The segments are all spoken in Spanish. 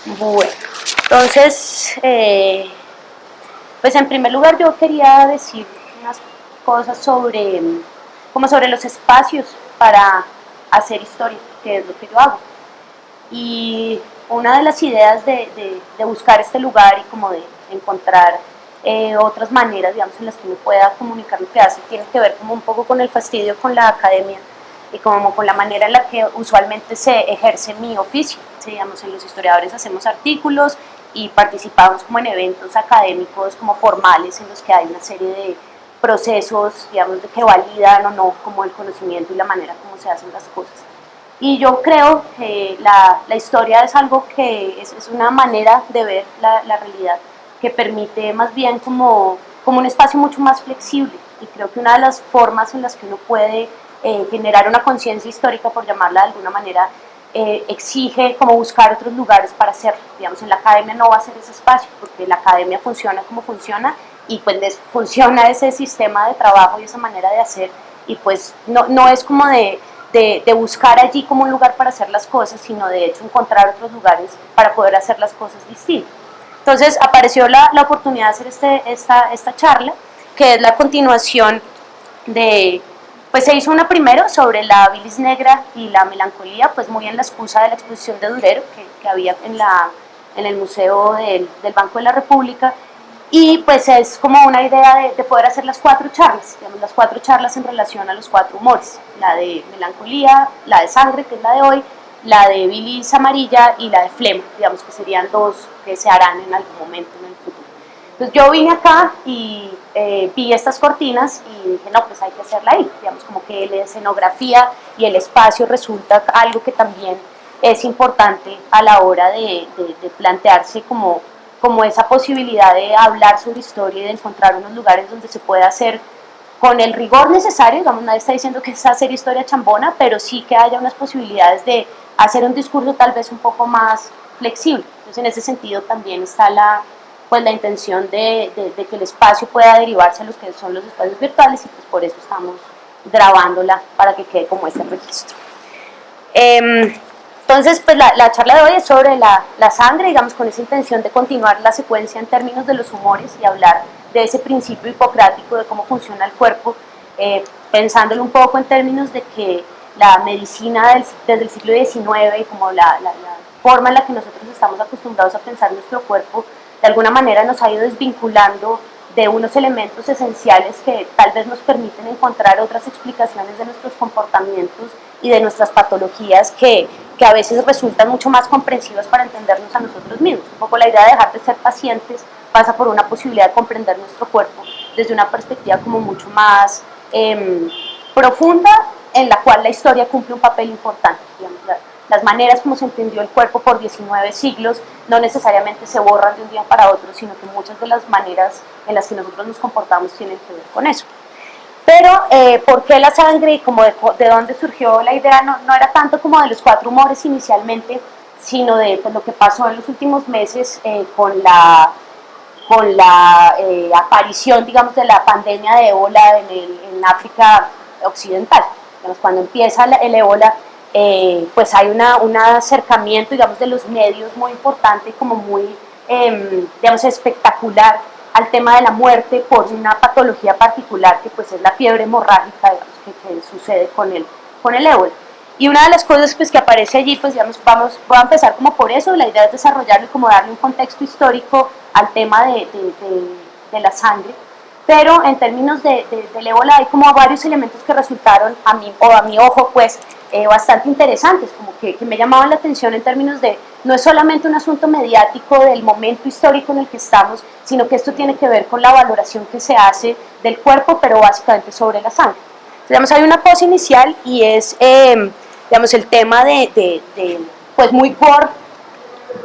Bueno, entonces, pues en primer lugar yo quería decir unas cosas sobre, como sobre los espacios para hacer historia, que es lo que yo hago. Y una de las ideas de buscar este lugar y como de encontrar otras maneras, digamos, en las que uno pueda comunicar lo que hace, tiene que ver como un poco con el fastidio con la academia y como con la manera en la que usualmente se ejerce mi oficio. ¿Sí? Digamos, en los historiadores hacemos artículos y participamos como en eventos académicos como formales en los que hay una serie de procesos, digamos, de que validan o no como el conocimiento y la manera como se hacen las cosas. Y yo creo que la historia es algo que es una manera de ver la realidad que permite más bien como un espacio mucho más flexible. Y creo que una de las formas en las que uno puede generar una conciencia histórica, por llamarla de alguna manera, exige como buscar otros lugares para hacerlo. Digamos, en la academia no va a ser ese espacio, porque la academia funciona como funciona y pues funciona ese sistema de trabajo y esa manera de hacer y pues no es como de buscar allí como un lugar para hacer las cosas, sino de hecho encontrar otros lugares para poder hacer las cosas distintas. Entonces apareció la oportunidad de hacer esta charla, que es la continuación de, pues se hizo una primero sobre la bilis negra y la melancolía, pues muy en la excusa de la exposición de Durero que había en el Museo del Banco de la República, y pues es como una idea de poder hacer las cuatro charlas, digamos, las cuatro charlas en relación a los cuatro humores, la de melancolía, la de sangre, que es la de hoy, la de bilis amarilla y la de flema, digamos que serían dos que se harán en algún momento en el futuro. Entonces yo vine acá y vi estas cortinas y dije, no, pues hay que hacerla ahí, digamos, como que la escenografía y el espacio resulta algo que también es importante a la hora de plantearse como esa posibilidad de hablar sobre historia y de encontrar unos lugares donde se pueda hacer con el rigor necesario, digamos, nadie está diciendo que es hacer historia chambona, pero sí que haya unas posibilidades de hacer un discurso tal vez un poco más flexible. Entonces, en ese sentido también está pues, la intención de que el espacio pueda derivarse a lo que son los espacios virtuales y pues por eso estamos grabándola para que quede como ese registro. Entonces, pues la charla de hoy es sobre la sangre, digamos, con esa intención de continuar la secuencia en términos de los humores y hablar de ese principio hipocrático de cómo funciona el cuerpo, pensándolo un poco en términos de que la medicina desde el siglo XIX y como la forma en la que nosotros estamos acostumbrados a pensar nuestro cuerpo, de alguna manera nos ha ido desvinculando de unos elementos esenciales que tal vez nos permiten encontrar otras explicaciones de nuestros comportamientos y de nuestras patologías que a veces resultan mucho más comprensivas para entendernos a nosotros mismos. Un poco la idea de dejar de ser pacientes pasa por una posibilidad de comprender nuestro cuerpo desde una perspectiva como mucho más profunda, en la cual la historia cumple un papel importante. Digamos, las maneras como se entendió el cuerpo por 19 siglos no necesariamente se borran de un día para otro, sino que muchas de las maneras en las que nosotros nos comportamos tienen que ver con eso. Pero, ¿por qué la sangre y como de dónde surgió la idea? No era tanto como de los cuatro humores inicialmente, sino de pues, lo que pasó en los últimos meses con la aparición, digamos, de la pandemia de ébola en África Occidental. Digamos, cuando empieza el ébola, pues hay un acercamiento, digamos, de los medios muy importante, como muy, digamos, espectacular al tema de la muerte por una patología particular que pues es la fiebre hemorrágica, digamos, que sucede con el ébola. Y una de las cosas pues, que aparece allí, pues digamos, voy a empezar como por eso, la idea es desarrollarlo y como darle un contexto histórico al tema de la sangre, pero en términos del ébola hay como varios elementos que resultaron a mi ojo pues bastante interesantes, como que me llamaban la atención en términos de no es solamente un asunto mediático del momento histórico en el que estamos, sino que esto tiene que ver con la valoración que se hace del cuerpo, pero básicamente sobre la sangre. Digamos, hay una cosa inicial y es digamos, el tema pues muy por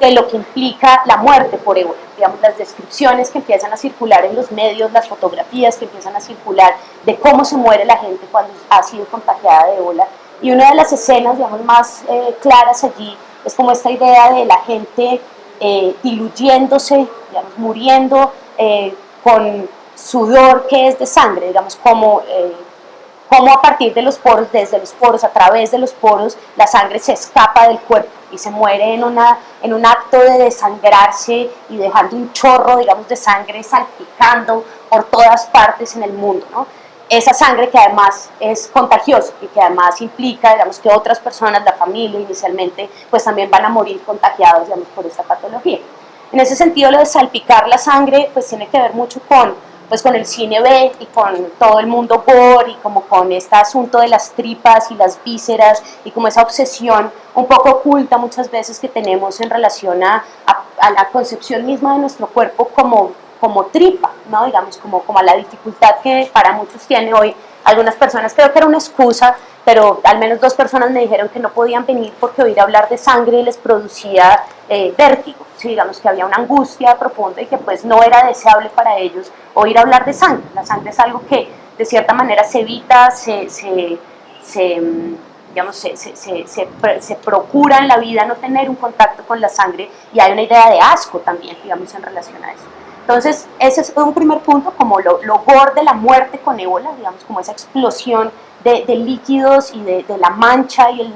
de lo que implica la muerte por ébola, digamos, las descripciones que empiezan a circular en los medios, las fotografías que empiezan a circular de cómo se muere la gente cuando ha sido contagiada de ébola. Y una de las escenas, digamos, más claras allí es como esta idea de la gente diluyéndose, digamos, muriendo con sudor que es de sangre, digamos, como a partir de los poros, desde los poros, a través de los poros, la sangre se escapa del cuerpo y se muere en un acto de desangrarse y dejando un chorro, digamos, de sangre salpicando por todas partes en el mundo, ¿no? Esa sangre que además es contagiosa y que además implica, digamos, que otras personas, la familia inicialmente, pues también van a morir contagiados, digamos, por esta patología. En ese sentido, lo de salpicar la sangre, pues tiene que ver mucho con el cine B y con todo el mundo gore y como con este asunto de las tripas y las vísceras y como esa obsesión un poco oculta muchas veces que tenemos en relación a la concepción misma de nuestro cuerpo como tripa, ¿no? Digamos, como a la dificultad que para muchos tiene hoy. Algunas personas, creo que era una excusa, pero al menos 2 personas me dijeron que no podían venir porque oír hablar de sangre les producía vértigo, ¿sí? Digamos que había una angustia profunda y que pues no era deseable para ellos oír hablar de sangre. La sangre es algo que de cierta manera se evita, digamos, se procura en la vida no tener un contacto con la sangre y hay una idea de asco también, digamos, en relación a eso. Entonces, ese es un primer punto, como lo gore de la muerte con ébola, digamos, como esa explosión de líquidos y de la mancha y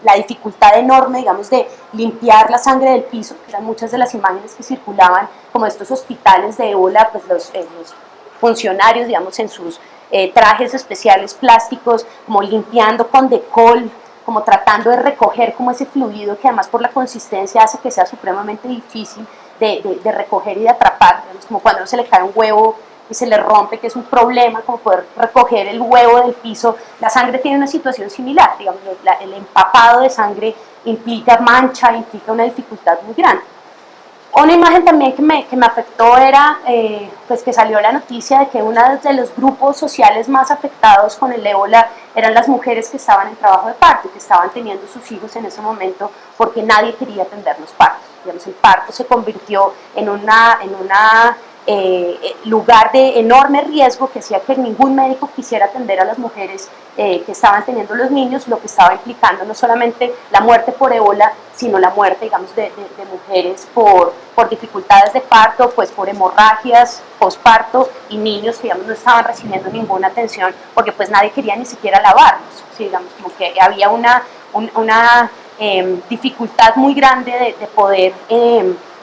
la dificultad enorme, digamos, de limpiar la sangre del piso, que eran muchas de las imágenes que circulaban, como estos hospitales de ébola, pues los funcionarios, digamos, en sus trajes especiales plásticos, como limpiando con decol, como tratando de recoger como ese fluido que además por la consistencia hace que sea supremamente difícil de recoger y de atrapar, digamos, como cuando se le cae un huevo y se le rompe, que es un problema como poder recoger el huevo del piso. La sangre tiene una situación similar, digamos, el empapado de sangre implica mancha, implica una dificultad muy grande. Una imagen también que me afectó era pues que salió la noticia de que uno de los grupos sociales más afectados con el ébola eran las mujeres que estaban en trabajo de parto, que estaban teniendo sus hijos en ese momento porque nadie quería atender los partos. Digamos, el parto se convirtió en un lugar de enorme riesgo que hacía que ningún médico quisiera atender a las mujeres que estaban teniendo los niños, lo que estaba implicando no solamente la muerte por ébola, sino la muerte, digamos, de mujeres por dificultades de parto, pues por hemorragias posparto y niños que, digamos, no estaban recibiendo ninguna atención porque pues nadie quería ni siquiera lavarlos, ¿sí? Digamos, como que había una dificultad muy grande de poder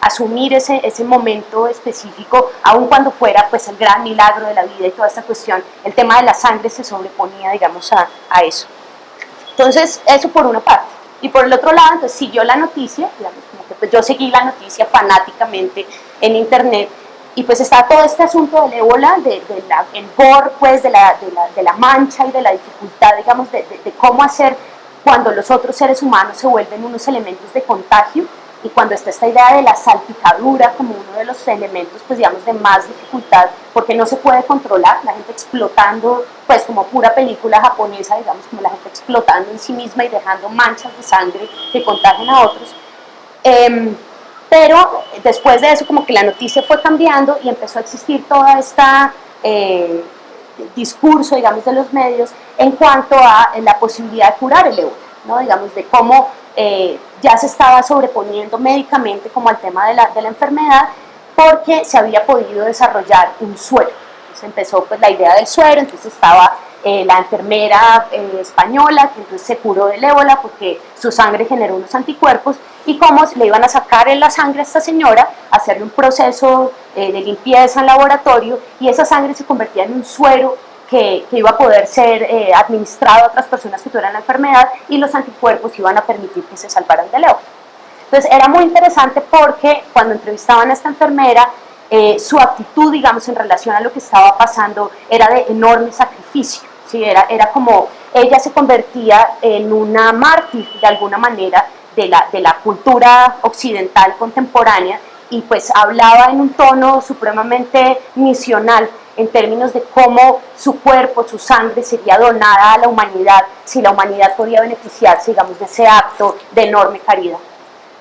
asumir ese momento específico, aun cuando fuera pues el gran milagro de la vida y toda esta cuestión. El tema de la sangre se sobreponía, digamos, a eso. Entonces, eso por una parte. Y por el otro lado, entonces siguió la noticia, digamos, como que pues yo seguí la noticia fanáticamente en internet, y pues está todo este asunto del ébola, el gore, pues, de la mancha y de la dificultad, digamos, de cómo hacer cuando los otros seres humanos se vuelven unos elementos de contagio, y cuando está esta idea de la salpicadura como uno de los elementos, pues digamos, de más dificultad, porque no se puede controlar, la gente explotando, pues como pura película japonesa, digamos, como la gente explotando en sí misma y dejando manchas de sangre que contagian a otros. Pero después de eso, como que la noticia fue cambiando y empezó a existir toda esta discurso, digamos, de los medios en cuanto a la posibilidad de curar el ébola, ¿no? Digamos, de cómo ya se estaba sobreponiendo médicamente como al tema de la enfermedad, porque se había podido desarrollar un suero. Entonces empezó pues la idea del suero, entonces estaba la enfermera española que entonces se curó del ébola porque su sangre generó unos anticuerpos, y cómo le iban a sacar en la sangre a esta señora, hacerle un proceso de limpieza en laboratorio, y esa sangre se convertía en un suero que iba a poder ser administrado a otras personas que tuvieran la enfermedad, y los anticuerpos iban a permitir que se salvaran del ébola. Entonces era muy interesante porque cuando entrevistaban a esta enfermera, su actitud, digamos, en relación a lo que estaba pasando era de enorme sacrificio, ¿sí? Era como ella se convertía en una mártir de alguna manera de la cultura occidental contemporánea, y pues hablaba en un tono supremamente misional en términos de cómo su cuerpo, su sangre sería donada a la humanidad si la humanidad podía beneficiarse, digamos, de ese acto de enorme caridad.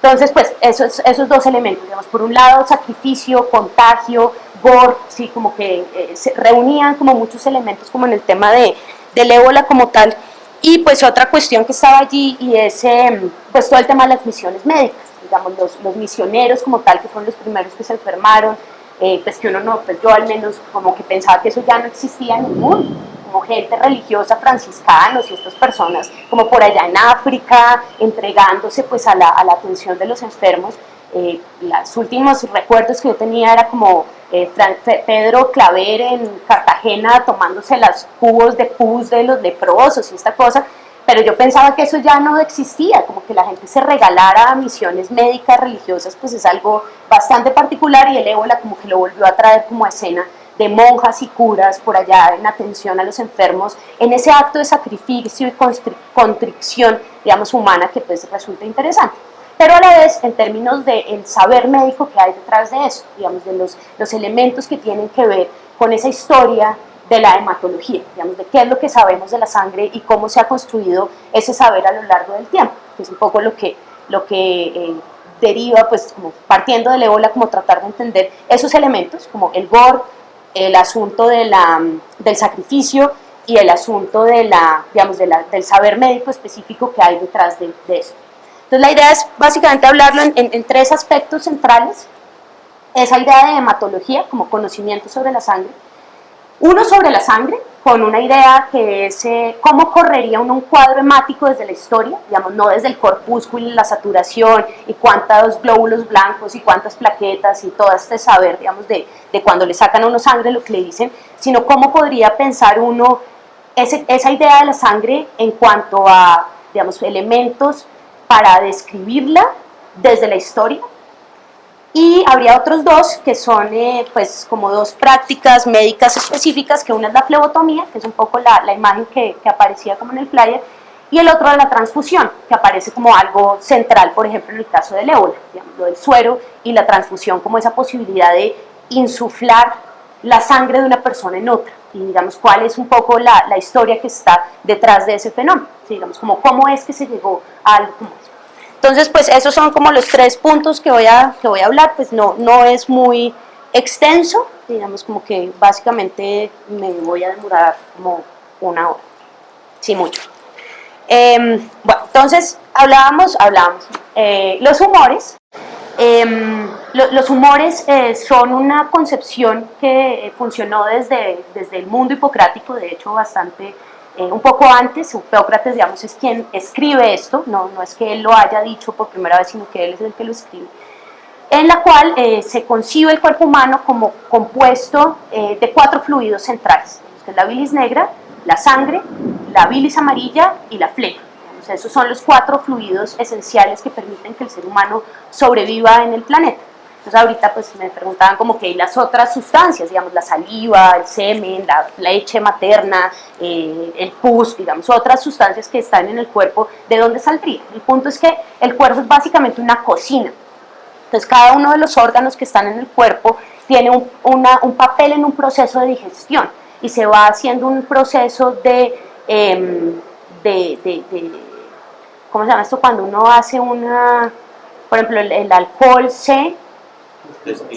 Entonces, pues, esos dos elementos, digamos, por un lado, sacrificio, contagio, gore, sí, como que se reunían como muchos elementos como en el tema del ébola como tal. Y pues otra cuestión que estaba allí, y es pues todo el tema de las misiones médicas, digamos, los misioneros como tal, que fueron los primeros que se enfermaron, pues que uno no, pues yo al menos como que pensaba que eso ya no existía en el mundo. como gente religiosa, franciscanos y estas personas como por allá en África, entregándose pues a la atención de los enfermos. Los últimos recuerdos que yo tenía era como Pedro Claver en Cartagena tomándose los cubos de pus de los leprosos y esta cosa, pero yo pensaba que eso ya no existía, como que la gente se regalara a misiones médicas, religiosas, pues es algo bastante particular, y el ébola como que lo volvió a traer como escena de monjas y curas por allá en atención a los enfermos, en ese acto de sacrificio y contrición, digamos, humana, que pues resulta interesante. Pero a la vez, en términos del saber médico que hay detrás de eso, digamos, de los elementos que tienen que ver con esa historia de la hematología, digamos, de qué es lo que sabemos de la sangre y cómo se ha construido ese saber a lo largo del tiempo, que es un poco lo que deriva, pues, como partiendo del ébola, como tratar de entender esos elementos, como el gore, el asunto del sacrificio y el asunto digamos, del saber médico específico que hay detrás de eso. Entonces la idea es básicamente hablarlo en tres aspectos centrales: esa idea de hematología como conocimiento sobre la sangre, uno sobre la sangre, con una idea que es cómo correría un cuadro hemático desde la historia, digamos, no desde el corpúsculo y la saturación y cuántos glóbulos blancos y cuántas plaquetas y todo este saber, digamos, de cuando le sacan a uno sangre lo que le dicen, sino cómo podría pensar uno esa idea de la sangre en cuanto a, digamos, elementos para describirla desde la historia. Y habría otros dos que son pues como dos prácticas médicas específicas, que una es la flebotomía, que es un poco la imagen que aparecía como en el flyer, y el otro es la transfusión, que aparece como algo central, por ejemplo, en el caso del ébola, digamos, lo del suero y la transfusión como esa posibilidad de insuflar la sangre de una persona en otra, y digamos cuál es un poco la historia que está detrás de ese fenómeno, ¿sí? Digamos como cómo es que se llegó a algo como eso. Entonces, pues esos son como los tres puntos que voy a hablar, pues no es muy extenso, digamos como que básicamente me voy a demorar como una hora, sí mucho. Bueno, entonces hablábamos, los humores. Los humores son una concepción que funcionó desde el mundo hipocrático, de hecho bastante un poco antes. Hipócrates, digamos, es quien escribe esto, no es que él lo haya dicho por primera vez, sino que él es el que lo escribe, en la cual se concibe el cuerpo humano como compuesto de 4 fluidos centrales, que es la bilis negra, la sangre, la bilis amarilla y la flema. Esos son los 4 fluidos esenciales que permiten que el ser humano sobreviva en el planeta. Entonces ahorita pues me preguntaban como que hay las otras sustancias, digamos la saliva, el semen, la leche materna, el pus, digamos otras sustancias que están en el cuerpo, ¿de dónde saldrían? El punto es que el cuerpo es básicamente una cocina. Entonces cada uno de los órganos que están en el cuerpo tiene un papel en un proceso de digestión, y se va haciendo un proceso ¿cómo se llama esto? Cuando uno hace por ejemplo, el alcohol se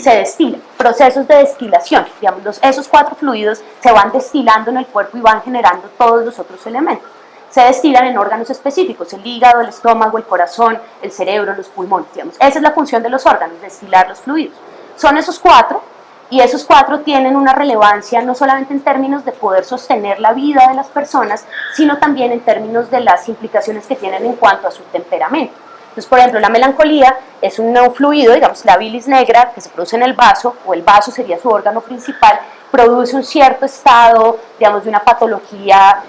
destila, procesos de destilación, digamos, esos 4 fluidos se van destilando en el cuerpo y van generando todos los otros elementos. Se destilan en órganos específicos: el hígado, el estómago, el corazón, el cerebro, los pulmones, digamos. Esa es la función de los órganos, destilar los fluidos. Son esos 4, y esos 4 tienen una relevancia no solamente en términos de poder sostener la vida de las personas, sino también en términos de las implicaciones que tienen en cuanto a su temperamento. Entonces, por ejemplo, la melancolía es un fluido, digamos, la bilis negra que se produce en el vaso, o el vaso sería su órgano principal, produce un cierto estado, digamos, de una patología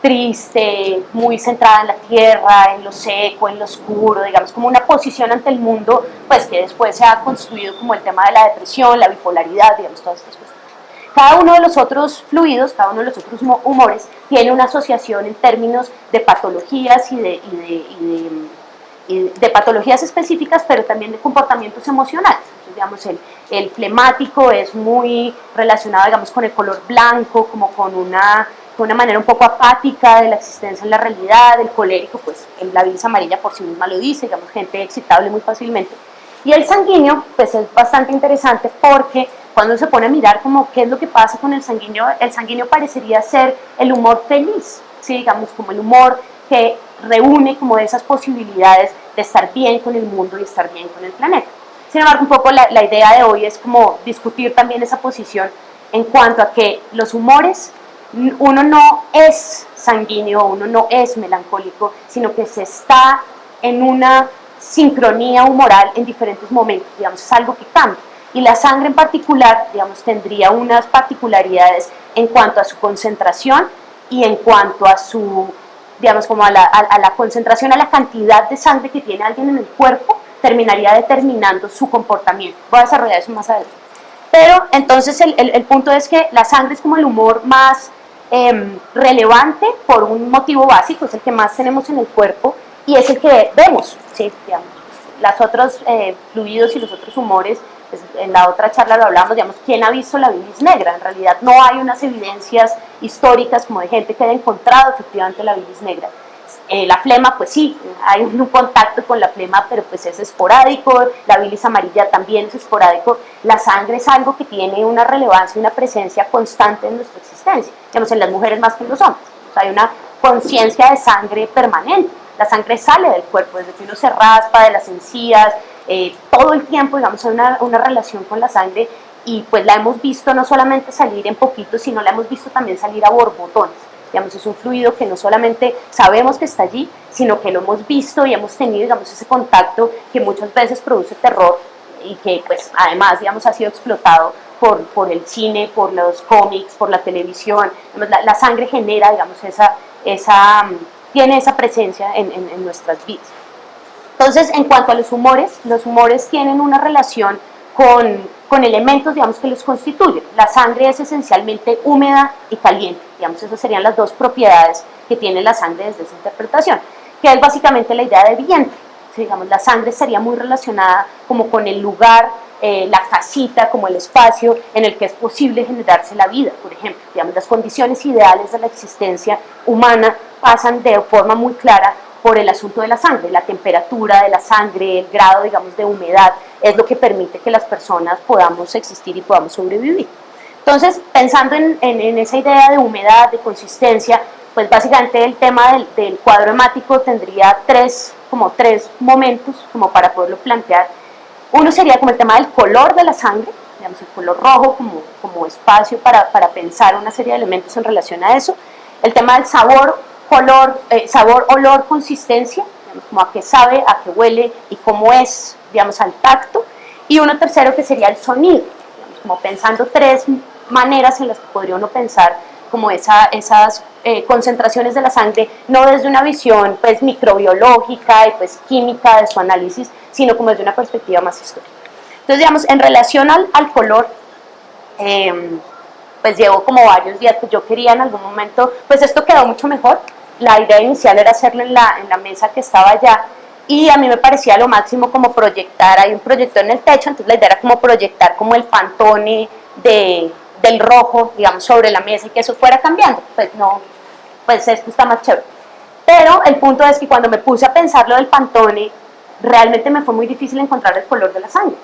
triste, muy centrada en la tierra, en lo seco, en lo oscuro, digamos, como una posición ante el mundo, pues que después se ha construido como el tema de la depresión, la bipolaridad, digamos, todas estas cosas. Cada uno de los otros fluidos, cada uno de los otros humores, tiene una asociación en términos de patologías y de patologías específicas, pero también de comportamientos emocionales. Entonces, digamos, el flemático es muy relacionado, digamos, con el color blanco, como con una manera un poco apática de la existencia en la realidad. El colérico, pues la bilis amarilla por sí misma lo dice, digamos, gente excitable muy fácilmente. Y el sanguíneo, pues es bastante interesante, porque cuando se pone a mirar como qué es lo que pasa con el sanguíneo parecería ser el humor feliz, ¿sí? Digamos, como el humor que reúne como esas posibilidades de estar bien con el mundo y estar bien con el planeta. Sin embargo, un poco la idea de hoy es como discutir también esa posición en cuanto a que los humores uno no es sanguíneo, uno no es melancólico, sino que se está en una sincronía humoral en diferentes momentos, digamos, es algo que cambia. Y la sangre en particular, digamos, tendría unas particularidades en cuanto a su concentración y en cuanto a su, digamos, como a la concentración, a la cantidad de sangre que tiene alguien en el cuerpo, terminaría determinando su comportamiento. Voy a desarrollar eso más adelante. Pero entonces el punto es que la sangre es como el humor más relevante por un motivo básico, es el que más tenemos en el cuerpo y es el que vemos, ¿sí? Digamos, los otros fluidos y los otros humores, pues en la otra charla lo hablamos, digamos, ¿quién ha visto la bilis negra? En realidad no hay unas evidencias históricas como de gente que haya encontrado efectivamente la bilis negra. La flema, pues sí, hay un contacto con la flema, pero pues es esporádico, la bilis amarilla también es esporádico, la sangre es algo que tiene una relevancia y una presencia constante en nuestra existencia, digamos, en las mujeres más que en los hombres, o sea, hay una conciencia de sangre permanente, la sangre sale del cuerpo, desde que uno se raspa de las encías, todo el tiempo, digamos, hay una relación con la sangre y pues la hemos visto no solamente salir en poquito, sino la hemos visto también salir a borbotones. Digamos, es un fluido que no solamente sabemos que está allí, sino que lo hemos visto y hemos tenido, digamos, ese contacto que muchas veces produce terror y que, pues, además, digamos, ha sido explotado por el cine, por los cómics, por la televisión. Digamos, la sangre genera, digamos, tiene esa presencia en nuestras vidas. Entonces, en cuanto a los humores tienen una relación con elementos, digamos, que los constituyen. La sangre es esencialmente húmeda y caliente, digamos, esas serían las dos propiedades que tiene la sangre desde esa interpretación, que es básicamente la idea de vientre. Digamos, la sangre estaría muy relacionada como con el lugar, la casita, como el espacio en el que es posible generarse la vida, por ejemplo. Digamos, las condiciones ideales de la existencia humana pasan de forma muy clara por el asunto de la sangre, la temperatura de la sangre, el grado, digamos, de humedad, es lo que permite que las personas podamos existir y podamos sobrevivir. Entonces, pensando en esa idea de humedad, de consistencia, pues básicamente el tema del cuadro hemático tendría tres momentos como para poderlo plantear. Uno sería como el tema del color de la sangre, digamos, el color rojo como espacio para pensar una serie de elementos en relación a eso. El tema del sabor, sabor, olor, consistencia, digamos, como a qué sabe, a qué huele y cómo es, digamos, al tacto. Y uno tercero que sería el sonido, digamos, como pensando tres maneras en las que podría uno pensar como esas concentraciones de la sangre, no desde una visión pues microbiológica y pues química de su análisis, sino como desde una perspectiva más histórica. Entonces, digamos, en relación al color, pues llevo como varios días, pues yo quería en algún momento, pues esto quedó mucho mejor, la idea inicial era hacerlo en la mesa que estaba allá, y a mí me parecía lo máximo como proyectar, hay un proyector en el techo, entonces la idea era como proyectar como el Pantone del rojo, digamos, sobre la mesa y que eso fuera cambiando, pues no, pues esto está más chévere. Pero el punto es que cuando me puse a pensar lo del Pantone, realmente me fue muy difícil encontrar el color de la sangre,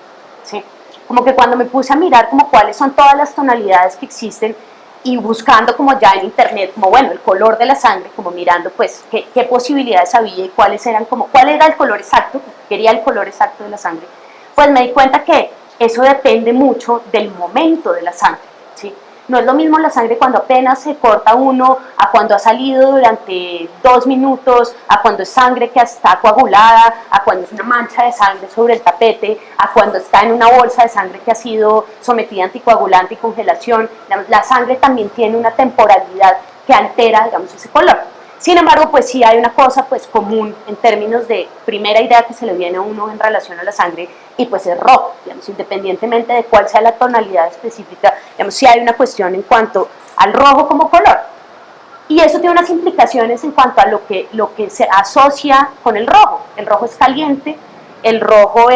¿sí? Como que cuando me puse a mirar como cuáles son todas las tonalidades que existen y buscando como ya en internet, como bueno, el color de la sangre, como mirando pues qué posibilidades había y cuáles eran como, cuál era el color exacto, quería el color exacto de la sangre, pues me di cuenta que eso depende mucho del momento de la sangre, ¿sí? No es lo mismo la sangre cuando apenas se corta uno, a cuando ha salido durante 2 minutos, a cuando es sangre que está coagulada, a cuando es una mancha de sangre sobre el tapete, a cuando está en una bolsa de sangre que ha sido sometida a anticoagulante y congelación. La sangre también tiene una temporalidad que altera, digamos, ese color. Sin embargo, pues sí hay una cosa pues común en términos de primera idea que se le viene a uno en relación a la sangre, y pues es rojo, digamos, independientemente de cuál sea la tonalidad específica, digamos, sí hay una cuestión en cuanto al rojo como color. Y eso tiene unas implicaciones en cuanto a lo que se asocia con el rojo. El rojo es caliente, el rojo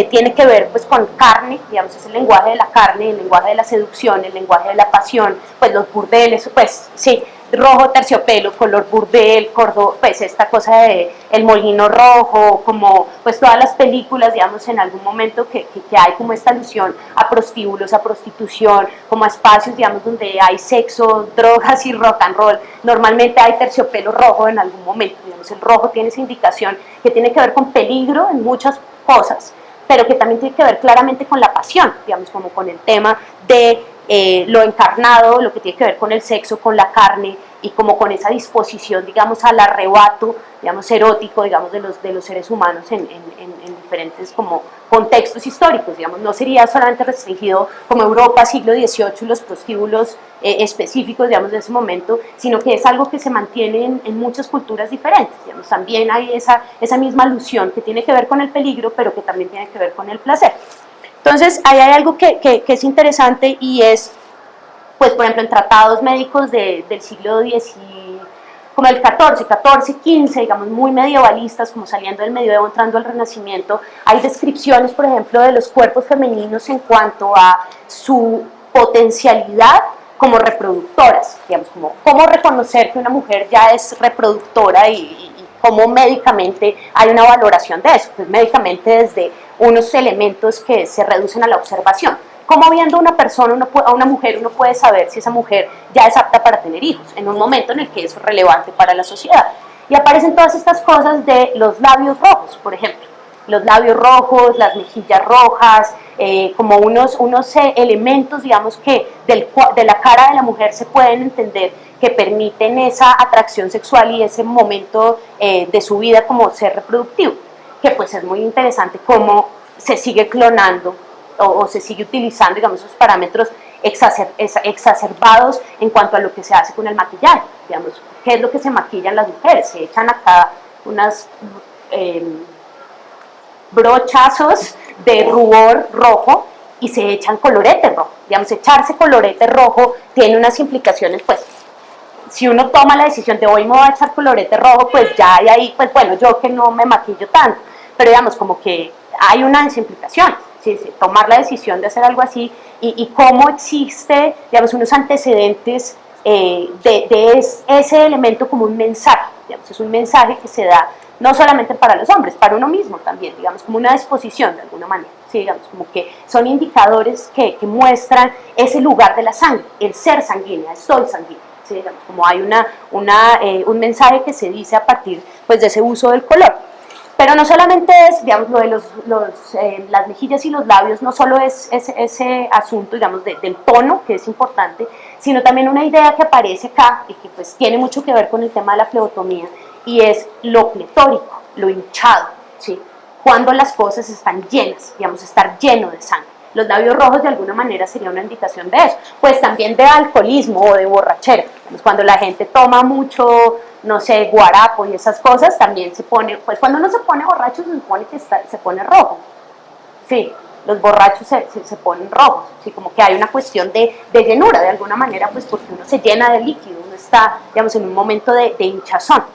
tiene que ver pues con carne, digamos, es el lenguaje de la carne, el lenguaje de la seducción, el lenguaje de la pasión, pues los burdeles, pues sí, rojo terciopelo, color burdel, pues esta cosa de el molino rojo, como pues todas las películas, digamos, en algún momento que hay como esta alusión a prostíbulos, a prostitución, como a espacios, digamos, donde hay sexo, drogas y rock and roll, normalmente hay terciopelo rojo en algún momento, digamos, el rojo tiene esa indicación que tiene que ver con peligro en muchas cosas, pero que también tiene que ver claramente con la pasión, digamos, como con el tema de lo encarnado, lo que tiene que ver con el sexo, con la carne y como con esa disposición, digamos, al arrebato, digamos, erótico, digamos, de los seres humanos en diferentes como contextos históricos, digamos, no sería solamente restringido como Europa, siglo XVIII, y los prostíbulos específicos, digamos, de ese momento, sino que es algo que se mantiene en muchas culturas diferentes, digamos, también hay esa misma alusión que tiene que ver con el peligro, pero que también tiene que ver con el placer. Entonces, ahí hay algo que es interesante y es, pues, por ejemplo, en tratados médicos del siglo X, como el XIV, XV, digamos, muy medievalistas, como saliendo del medioevo, entrando al Renacimiento, hay descripciones, por ejemplo, de los cuerpos femeninos en cuanto a su potencialidad como reproductoras, digamos, como cómo reconocer que una mujer ya es reproductora y cómo médicamente hay una valoración de eso, pues médicamente desde unos elementos que se reducen a la observación. Cómo viendo a una persona, a una mujer, uno puede saber si esa mujer ya es apta para tener hijos, en un momento en el que es relevante para la sociedad. Y aparecen todas estas cosas de los labios rojos, por ejemplo. Los labios rojos, las mejillas rojas, como unos elementos, digamos, que de la cara de la mujer se pueden entender que permiten esa atracción sexual y ese momento de su vida como ser reproductivo, que pues es muy interesante cómo se sigue clonando o se sigue utilizando, digamos, esos parámetros exacerbados en cuanto a lo que se hace con el maquillaje, digamos, ¿qué es lo que se maquillan las mujeres? Se echan acá unas brochazos de rubor rojo y se echan colorete rojo, digamos, echarse colorete rojo tiene unas implicaciones, pues, si uno toma la decisión de hoy me voy a echar colorete rojo, pues ya hay ahí, pues bueno, yo que no me maquillo tanto, pero digamos, como que hay una implicación, ¿sí? Tomar la decisión de hacer algo así y cómo existe, digamos, unos antecedentes de ese elemento como un mensaje, digamos, es un mensaje que se da no solamente para los hombres, para uno mismo también, digamos, como una disposición de alguna manera, ¿sí? Digamos, como que son indicadores que muestran ese lugar de la sangre, el ser sanguínea, soy sanguínea, ¿sí? Digamos, como hay un mensaje que se dice a partir, pues, de ese uso del color. Pero no solamente es, digamos, lo de las mejillas y los labios, no solo es ese asunto, digamos, del tono, que es importante, sino también una idea que aparece acá y que pues tiene mucho que ver con el tema de la flebotomía, y es lo pletórico, lo hinchado, ¿sí? Cuando las cosas están llenas, digamos, estar lleno de sangre. Los labios rojos de alguna manera sería una indicación de eso, pues también de alcoholismo o de borrachera. Cuando la gente toma mucho, no sé, guarapo y esas cosas, también se pone, pues cuando uno se pone borracho se supone que se pone rojo. Sí, los borrachos se ponen rojos, ¿sí? Como que hay una cuestión de llenura de alguna manera, pues porque uno se llena de líquido, uno está, digamos, en un momento de hinchazón.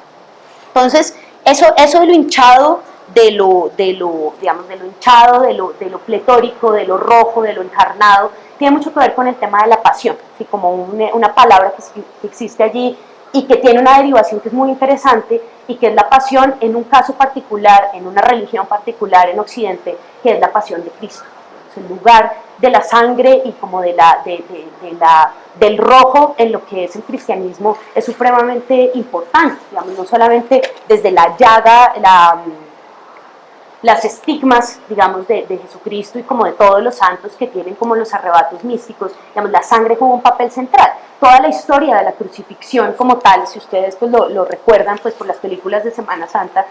Entonces, eso de lo hinchado, digamos, de lo hinchado, de lo pletórico, de lo rojo, de lo encarnado, tiene mucho que ver con el tema de la pasión, ¿sí? Como una palabra que existe allí y que tiene una derivación que es muy interesante, y que es la pasión en un caso particular, en una religión particular en Occidente, que es la pasión de Cristo. El lugar de la sangre y como del rojo en lo que es el cristianismo es supremamente importante, digamos, no solamente desde la llaga, las estigmas, digamos, de Jesucristo y como de todos los santos que tienen como los arrebatos místicos, digamos, la sangre juega un papel central. Toda la historia de la crucifixión como tal, si ustedes pues lo recuerdan pues por las películas de Semana Santa,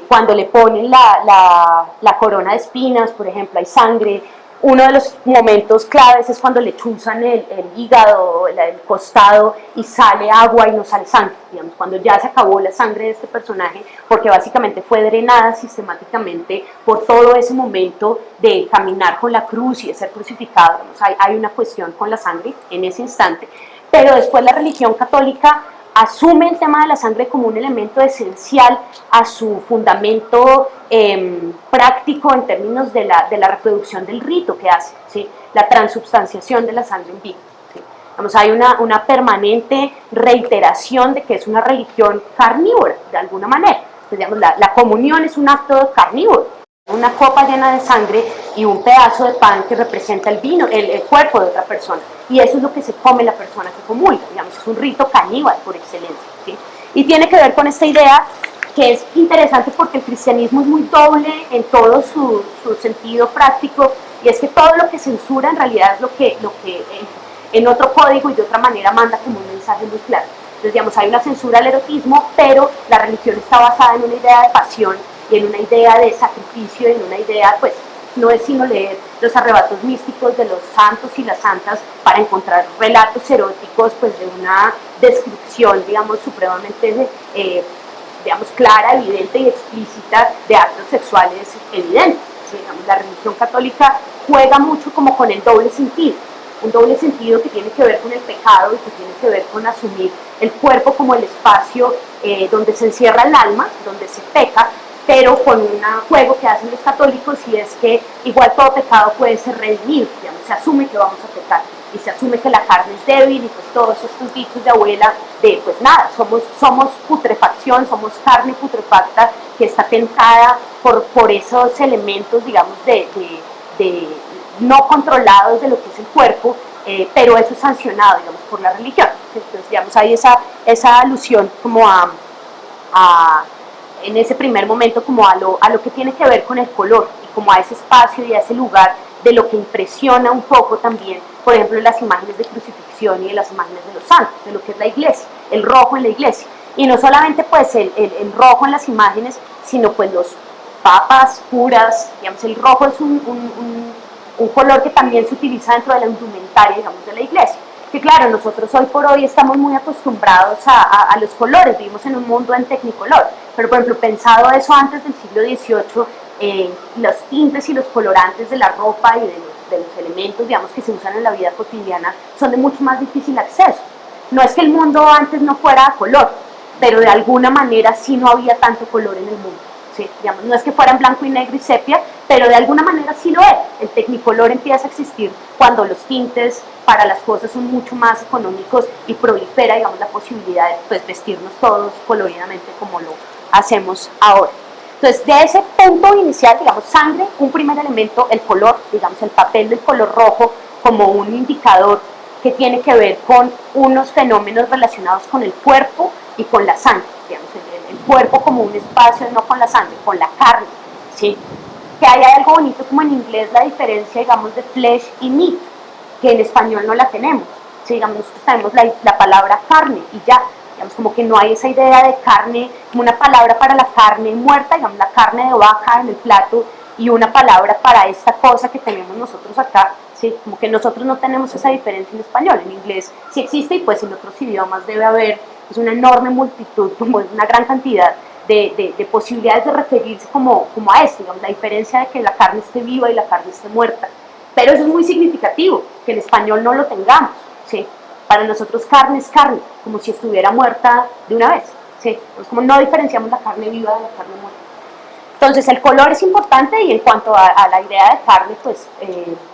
cuando le ponen la corona de espinas, por ejemplo, hay sangre. Uno de los momentos claves es cuando le chuzan el hígado, el costado, y sale agua y no sale sangre, digamos, cuando ya se acabó la sangre de este personaje, porque básicamente fue drenada sistemáticamente por todo ese momento de caminar con la cruz y de ser crucificado. Digamos, hay una cuestión con la sangre en ese instante, pero después la religión católica asume el tema de la sangre como un elemento esencial a su fundamento práctico en términos de la reproducción del rito que hace, ¿sí? La transubstanciación de la sangre en vivo. ¿Sí? Vamos, hay una permanente reiteración de que es una religión carnívora, de alguna manera. Entonces, digamos, la comunión es un acto carnívoro. Una copa llena de sangre y un pedazo de pan que representa el vino, el cuerpo de otra persona. Y eso es lo que se come la persona que comulga, digamos, es un rito caníbal por excelencia, ¿sí? Y tiene que ver con esta idea que es interesante porque el cristianismo es muy doble en todo su sentido práctico, y es que todo lo que censura en realidad es lo que en otro código y de otra manera manda como un mensaje muy claro. Entonces, digamos, hay una censura al erotismo, pero la religión está basada en una idea de pasión y en una idea de sacrificio, en una idea, pues, no es sino leer los arrebatos místicos de los santos y las santas para encontrar relatos eróticos, pues, de una descripción, digamos, supremamente, digamos, clara, evidente y explícita de actos sexuales evidentes. ¿Sí? Digamos, la religión católica juega mucho como con el doble sentido, un doble sentido que tiene que ver con el pecado y que tiene que ver con asumir el cuerpo como el espacio donde se encierra el alma, donde se peca, pero con un juego que hacen los católicos, y es que igual todo pecado puede ser redimido, digamos, se asume que vamos a pecar y se asume que la carne es débil y pues todos estos dichos de abuela de pues nada, somos putrefacción, somos carne putrefacta que está tentada por esos elementos, digamos, de no controlados de lo que es el cuerpo, pero eso es sancionado, digamos, por la religión. Entonces, digamos, hay esa alusión como en ese primer momento como a lo que tiene que ver con el color y como a ese espacio y a ese lugar de lo que impresiona un poco también, por ejemplo, las imágenes de crucifixión y de las imágenes de los santos, de lo que es la iglesia, el rojo en la iglesia. Y no solamente pues el rojo en las imágenes, sino pues los papas, curas, digamos, el rojo es un color que también se utiliza dentro de la indumentaria, digamos, de la iglesia. Que claro, nosotros hoy por hoy estamos muy acostumbrados a los colores, vivimos en un mundo en tecnicolor, pero por ejemplo, pensado eso antes del siglo XVIII, los tintes y los colorantes de la ropa y de los elementos, digamos, que se usan en la vida cotidiana son de mucho más difícil acceso. No es que el mundo antes no fuera a color, pero de alguna manera sí no había tanto color en el mundo. ¿Sí? Digamos, no es que fuera en blanco y negro y sepia, pero de alguna manera sí lo es. El tecnicolor empieza a existir cuando los tintes para las cosas son mucho más económicos y prolifera, digamos, la posibilidad de pues, vestirnos todos coloridamente como lo hacemos ahora. Entonces, de ese punto inicial, digamos, sangre, un primer elemento, el color, digamos, el papel del color rojo como un indicador que tiene que ver con unos fenómenos relacionados con el cuerpo y con la sangre, digamos, el cuerpo como un espacio, no con la sangre, con la carne, ¿sí? Que hay algo bonito como en inglés la diferencia, digamos, de flesh y meat, que en español no la tenemos, ¿sí? Digamos, nosotros tenemos la palabra carne y ya, digamos, como que no hay esa idea de carne, como una palabra para la carne muerta, digamos, la carne de vaca en el plato, y una palabra para esta cosa que tenemos nosotros acá, ¿sí? Como que nosotros no tenemos esa diferencia en español, en inglés sí existe y pues en otros idiomas debe haber es una enorme multitud, como es una gran cantidad de posibilidades de referirse como a esto, digamos, la diferencia de que la carne esté viva y la carne esté muerta. Pero eso es muy significativo, que en español no lo tengamos, ¿sí? Para nosotros carne es carne, como si estuviera muerta de una vez, ¿sí? Pues como no diferenciamos la carne viva de la carne muerta. Entonces el color es importante y en cuanto a la idea de carne, pues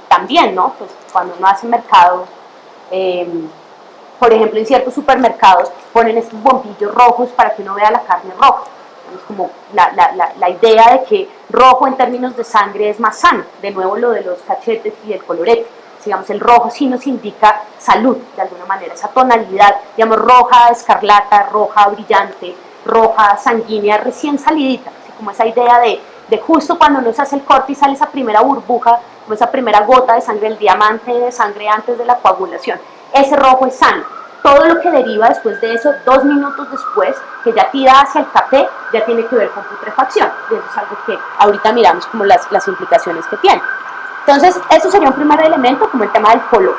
también, ¿no? Pues cuando uno hace mercado, por ejemplo, en ciertos supermercados ponen estos bombillos rojos para que uno vea la carne roja. Es como la idea de que rojo en términos de sangre es más sano. De nuevo lo de los cachetes y el colorete. Digamos, el rojo sí nos indica salud, de alguna manera, esa tonalidad, digamos, roja escarlata, roja brillante, roja sanguínea, recién salidita, así como esa idea de justo cuando uno se hace el corte y sale esa primera burbuja, como esa primera gota de sangre, el diamante de sangre antes de la coagulación. Ese rojo es sano. Todo lo que deriva después de eso, 2 minutos después, que ya tira hacia el café, ya tiene que ver con putrefacción. Y eso es algo que ahorita miramos como las implicaciones que tiene. Entonces, eso sería un primer elemento, como el tema del color.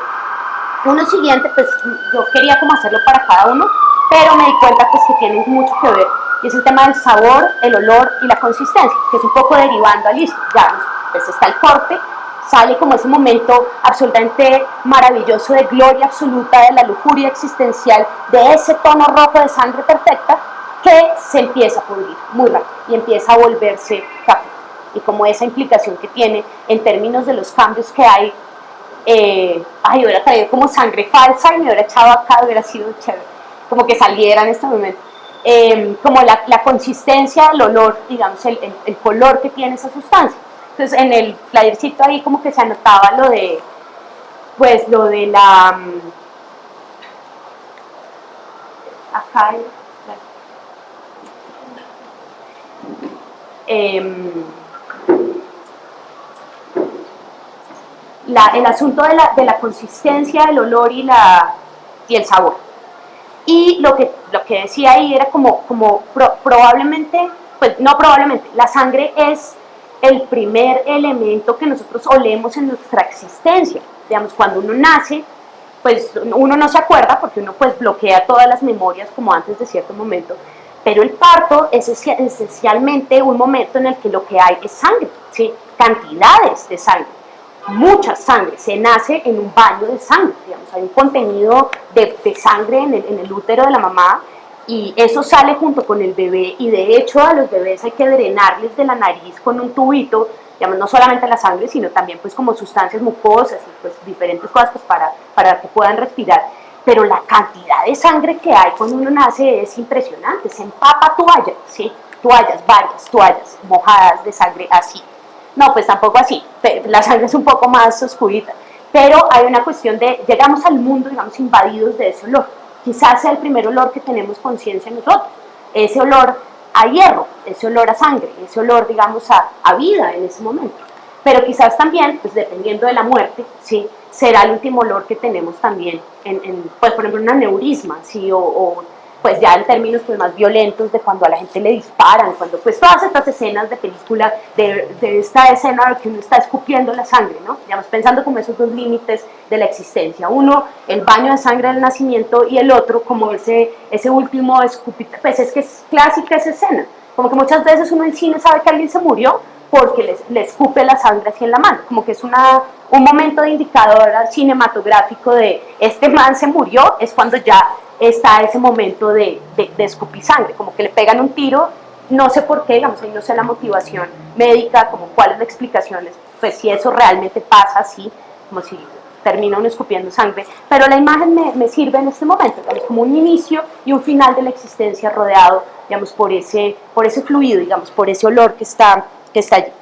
Uno siguiente, pues yo quería como hacerlo para cada uno, pero me di cuenta pues que tiene mucho que ver, y es el tema del sabor, el olor y la consistencia, que es un poco derivando a listo, ya, pues está el corte, sale como ese momento absolutamente maravilloso de gloria absoluta, de la lujuria existencial, de ese tono rojo de sangre perfecta, que se empieza a pudrir muy rápido y empieza a volverse café. Y como esa implicación que tiene en términos de los cambios que hay, hubiera traído como sangre falsa y me hubiera echado acá, hubiera sido chévere, como que saliera en este momento. Como la consistencia, el olor, digamos, el color que tiene esa sustancia. Entonces en el flyercito ahí como que se anotaba lo de, pues lo de la, acá, el asunto de la consistencia, el olor y el sabor. Y lo que decía ahí era como probablemente, pues no probablemente, la sangre es el primer elemento que nosotros olemos en nuestra existencia. Digamos, cuando uno nace, pues uno no se acuerda porque uno pues bloquea todas las memorias como antes de cierto momento, pero el parto es esencialmente un momento en el que lo que hay es sangre, ¿sí? Cantidades de sangre, mucha sangre, se nace en un baño de sangre, digamos, hay un contenido de sangre en el útero de la mamá y eso sale junto con el bebé y de hecho a los bebés hay que drenarles de la nariz con un tubito, digamos, no solamente la sangre, sino también pues como sustancias mucosas y pues diferentes cosas pues, para que puedan respirar. Pero la cantidad de sangre que hay cuando uno nace es impresionante, se empapa toallas, ¿sí? Toallas, varias toallas mojadas de sangre así. No, pues tampoco así, la sangre es un poco más oscurita, pero hay una cuestión de, llegamos al mundo, digamos, invadidos de ese olor. Quizás sea el primer olor que tenemos conciencia nosotros, ese olor a hierro, ese olor a sangre, ese olor, digamos, a vida en ese momento. Pero quizás también, pues dependiendo de la muerte, ¿sí? Será el último olor que tenemos también, pues por ejemplo, un aneurisma, ¿sí? O pues ya en términos pues, más violentos de cuando a la gente le disparan, cuando pues todas estas escenas de película, de esta escena que uno está escupiendo la sangre, ¿no? Digamos, pensando como esos dos límites de la existencia. Uno, el baño de sangre del nacimiento y el otro como ese último escupito, pues es que es clásica esa escena. Como que muchas veces uno en cine sabe que alguien se murió porque le escupe la sangre así en la mano, como que es un momento de indicador cinematográfico de este man se murió, es cuando ya está ese momento de escupir sangre, como que le pegan un tiro, no sé por qué, digamos, ahí no sé la motivación médica, como cuál es la explicación, pues si eso realmente pasa así, como si termina uno escupiendo sangre, pero la imagen me sirve en este momento, digamos, como un inicio y un final de la existencia rodeado, digamos, por ese fluido, digamos, por ese olor que está allí.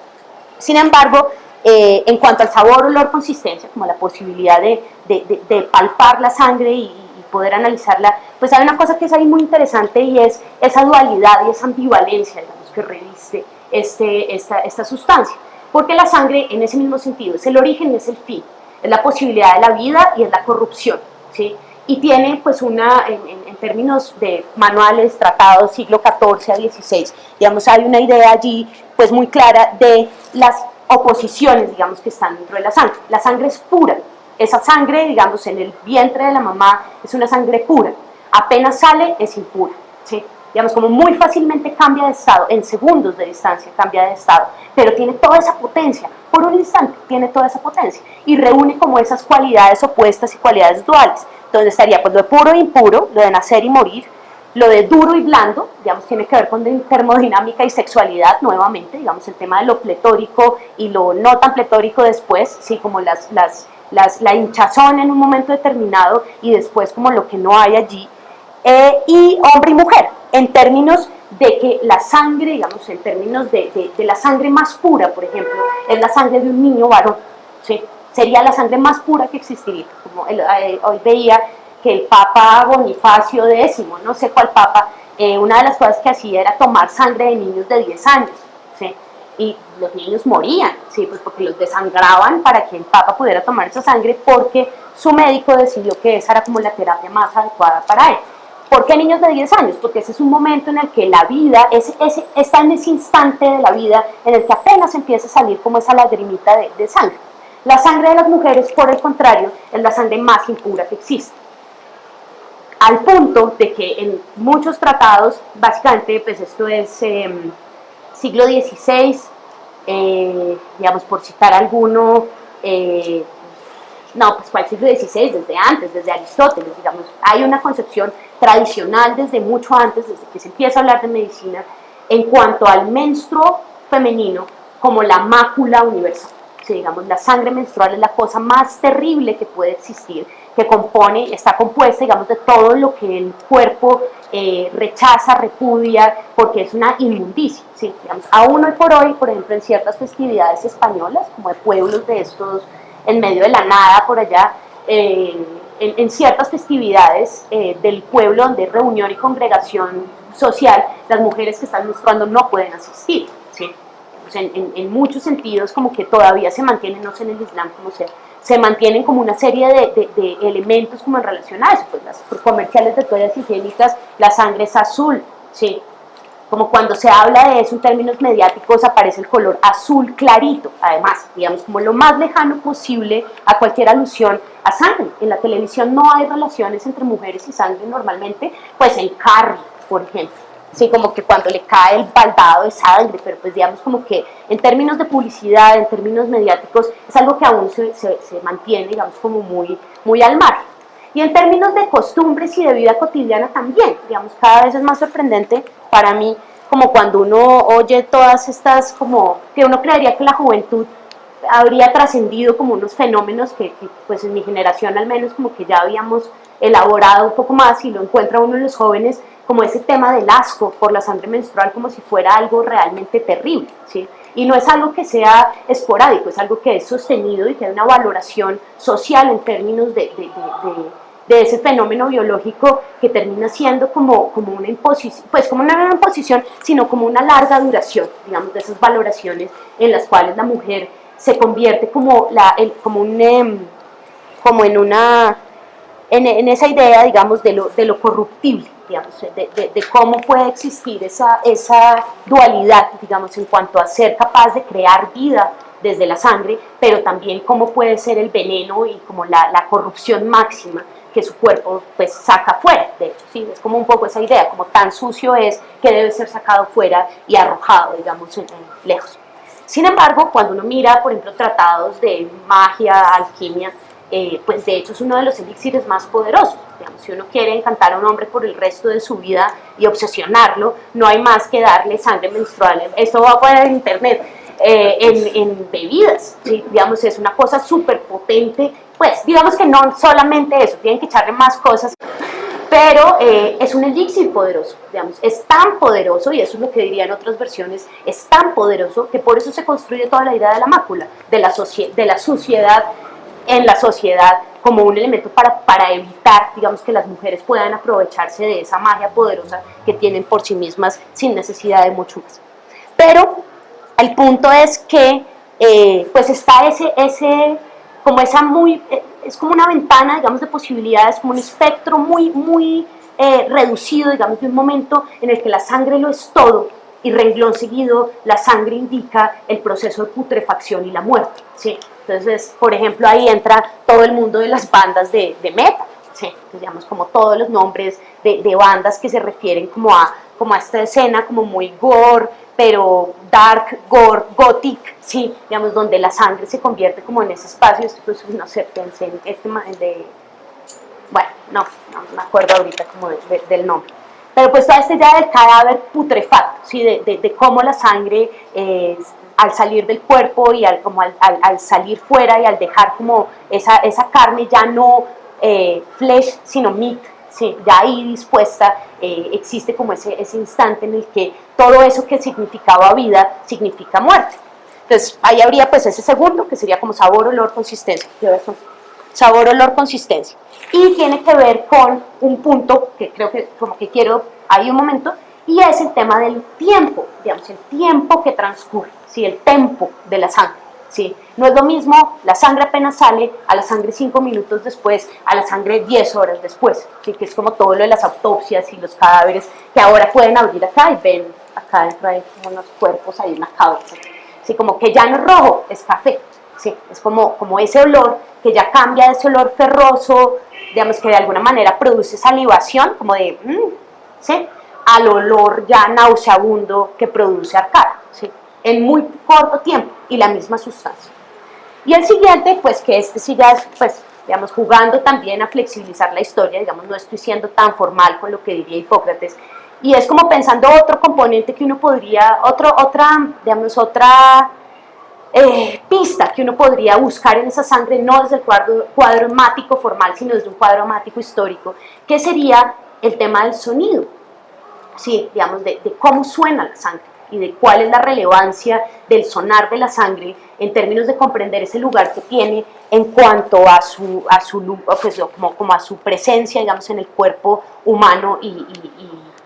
Sin embargo, en cuanto al sabor, olor, consistencia, como la posibilidad de palpar la sangre y poder analizarla, pues hay una cosa que es ahí muy interesante y es esa dualidad y esa ambivalencia, digamos, que reviste esta sustancia. Porque la sangre, en ese mismo sentido, es el origen y es el fin, es la posibilidad de la vida y es la corrupción, ¿sí? Y tiene, pues, en términos de manuales, tratados, siglo XIV a XVI, digamos, hay una idea allí, pues, muy clara de las oposiciones, digamos, que están dentro de la sangre. La sangre es pura, esa sangre, digamos, en el vientre de la mamá es una sangre pura, apenas sale es impura, ¿sí? Digamos, como muy fácilmente cambia de estado, en segundos de distancia cambia de estado, pero tiene toda esa potencia, por un instante tiene toda esa potencia, y reúne como esas cualidades opuestas y cualidades duales, donde estaría pues lo de puro e impuro, lo de nacer y morir, lo de duro y blando, digamos, tiene que ver con termodinámica y sexualidad nuevamente, digamos, el tema de lo pletórico y lo no tan pletórico después, sí, como la hinchazón en un momento determinado y después como lo que no hay allí, y hombre y mujer, en términos de que la sangre, digamos, en términos de la sangre más pura, por ejemplo, es la sangre de un niño varón, ¿sí? Sería la sangre más pura que existiría, como hoy veía que el Papa Bonifacio X, no sé cuál Papa, una de las cosas que hacía era tomar sangre de niños de 10 años, ¿sí? Y los niños morían, ¿sí? Pues porque los desangraban para que el Papa pudiera tomar esa sangre porque su médico decidió que esa era como la terapia más adecuada para él. ¿Por qué niños de 10 años? Porque ese es un momento en el que la vida, está en ese instante de la vida en el que apenas empieza a salir como esa lagrimita de sangre. La sangre de las mujeres, por el contrario, es la sangre más impura que existe. Al punto de que en muchos tratados, básicamente, pues esto es siglo XVI, digamos, por citar alguno, no, pues cuál siglo XVI, desde antes, desde Aristóteles, digamos, hay una concepción tradicional desde mucho antes, desde que se empieza a hablar de medicina, en cuanto al menstruo femenino como la mácula universal. Sí, digamos, la sangre menstrual es la cosa más terrible que puede existir, que está compuesta, digamos, de todo lo que el cuerpo rechaza, repudia, porque es una inmundicia, ¿sí? Digamos, aún hoy por ejemplo, en ciertas festividades españolas, como de pueblos de estos en medio de la nada por allá, en ciertas festividades del pueblo donde hay reunión y congregación social, las mujeres que están menstruando no pueden asistir, ¿sí? Pues en muchos sentidos como que todavía se mantiene, no sé en el Islam cómo sea, se mantienen como una serie de elementos como en relación a eso, pues las comerciales de toallas higiénicas, la sangre es azul, ¿sí? Como cuando se habla de eso en términos mediáticos aparece el color azul clarito, además, digamos, como lo más lejano posible a cualquier alusión a sangre. En la televisión no hay relaciones entre mujeres y sangre normalmente, pues en Carrie, por ejemplo. Sí, como que cuando le cae el baldado de sangre, pero pues digamos como que en términos de publicidad, en términos mediáticos, es algo que aún se mantiene, digamos, como muy al margen. Y en términos de costumbres y de vida cotidiana también, digamos, cada vez es más sorprendente para mí, como cuando uno oye todas estas, como que uno creería que la juventud habría trascendido como unos fenómenos que, pues en mi generación al menos como que ya habíamos elaborado un poco más, y lo encuentra uno en los jóvenes como ese tema del asco por la sangre menstrual como si fuera algo realmente terrible, ¿sí? Y no es algo que sea esporádico, es algo que es sostenido y que hay una valoración social en términos de ese fenómeno biológico que termina siendo como una imposición, pues como una imposición, sino como una larga duración, digamos, de esas valoraciones en las cuales la mujer se convierte como, como en esa idea, digamos, de lo corruptible, digamos, de cómo puede existir esa dualidad, digamos, en cuanto a ser capaz de crear vida desde la sangre, pero también cómo puede ser el veneno y como la corrupción máxima que su cuerpo pues saca fuera. De hecho, sí, es como un poco esa idea, como tan sucio es que debe ser sacado fuera y arrojado, digamos, lejos. Sin embargo, cuando uno mira, por ejemplo, tratados de magia, alquimia, pues de hecho es uno de los elixires más poderosos. Digamos, si uno quiere encantar a un hombre por el resto de su vida y obsesionarlo, no hay más que darle sangre menstrual. Esto va por internet, en bebidas, ¿sí? Digamos, es una cosa súper potente. Pues digamos que no solamente eso, tienen que echarle más cosas, pero es un elixir poderoso, digamos, es tan poderoso, y eso es lo que dirían otras versiones, es tan poderoso que por eso se construye toda la idea de la mácula, de la suciedad en la sociedad, como un elemento para evitar, digamos, que las mujeres puedan aprovecharse de esa magia poderosa que tienen por sí mismas sin necesidad de mucho más. Pero el punto es que pues está como esa es como una ventana, digamos, de posibilidades, como un espectro muy reducido, digamos, de un momento en el que la sangre lo es todo, y renglón seguido, la sangre indica el proceso de putrefacción y la muerte, ¿sí? Entonces, por ejemplo, ahí entra todo el mundo de las bandas de metal, ¿sí? Digamos, como todos los nombres de bandas que se refieren como a esta escena como muy gore, pero dark, gore, gothic, sí, digamos, donde la sangre se convierte como en ese espacio. Pues, no sé, pensé en bueno, no me acuerdo ahorita como del nombre. Pero pues toda esta idea del cadáver putrefacto, ¿sí? de cómo la sangre, al salir del cuerpo y al salir fuera y al dejar como esa carne ya no flesh, sino meat, sí, ya ahí dispuesta, existe como ese instante en el que todo eso que significaba vida significa muerte. Entonces ahí habría pues ese segundo, que sería como sabor, olor, consistencia. Sabor, olor, consistencia. Y tiene que ver con un punto que creo que como que quiero ahí un momento, y es el tema del tiempo, digamos, el tiempo que transcurre, ¿sí? El tempo de la sangre, ¿sí? No es lo mismo la sangre apenas sale a la sangre 5 minutos después, a la sangre 10 horas después, ¿sí? Que es como todo lo de las autopsias y los cadáveres que ahora pueden abrir acá y ven acá dentro hay como unos cuerpos, hay una cabeza, ¿sí? Como que ya no es rojo, es café, ¿sí? Es como ese olor que ya cambia de ese olor ferroso, digamos, que de alguna manera produce salivación, como de, ¿sí? Al olor ya nauseabundo que produce arcada, ¿sí? En muy corto tiempo, y la misma sustancia. Y el siguiente, pues que sí ya es, pues, digamos, jugando también a flexibilizar la historia, digamos, no estoy siendo tan formal con lo que diría Hipócrates, y es como pensando otro componente que uno podría, otra pista que uno podría buscar en esa sangre, no desde el cuadro hemático formal, sino desde un cuadro hemático histórico, que sería el tema del sonido, ¿sí? Digamos, de cómo suena la sangre y de cuál es la relevancia del sonar de la sangre en términos de comprender ese lugar que tiene en cuanto a su pues, como a su presencia, digamos, en el cuerpo humano,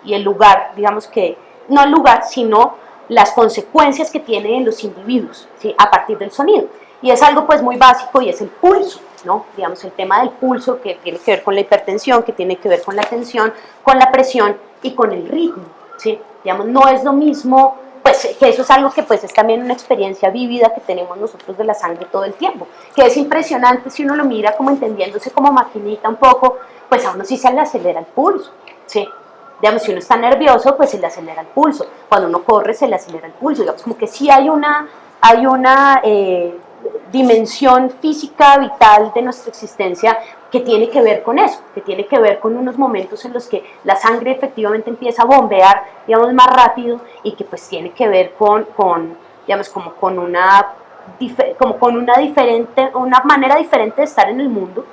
y el lugar, digamos, que no el lugar, sino las consecuencias que tiene en los individuos, ¿sí? A partir del sonido. y es algo pues muy básico y es el pulso, ¿no? Digamos, el tema del pulso que tiene que ver con la hipertensión, que tiene que ver con la tensión, con la presión y con el ritmo, ¿sí? Digamos, no es lo mismo, pues que eso es algo que pues es también una experiencia vívida que tenemos nosotros de la sangre todo el tiempo, que es impresionante si uno lo mira como entendiéndose como maquinita un poco, pues a uno sí se le acelera el pulso, ¿sí? Digamos, si uno está nervioso, pues se le acelera el pulso, cuando uno corre se le acelera el pulso, digamos, como que sí hay una dimensión física, vital de nuestra existencia que tiene que ver con eso, que tiene que ver con unos momentos en los que la sangre efectivamente empieza a bombear, digamos, más rápido y que pues tiene que ver digamos, como con una manera diferente de estar en el mundo,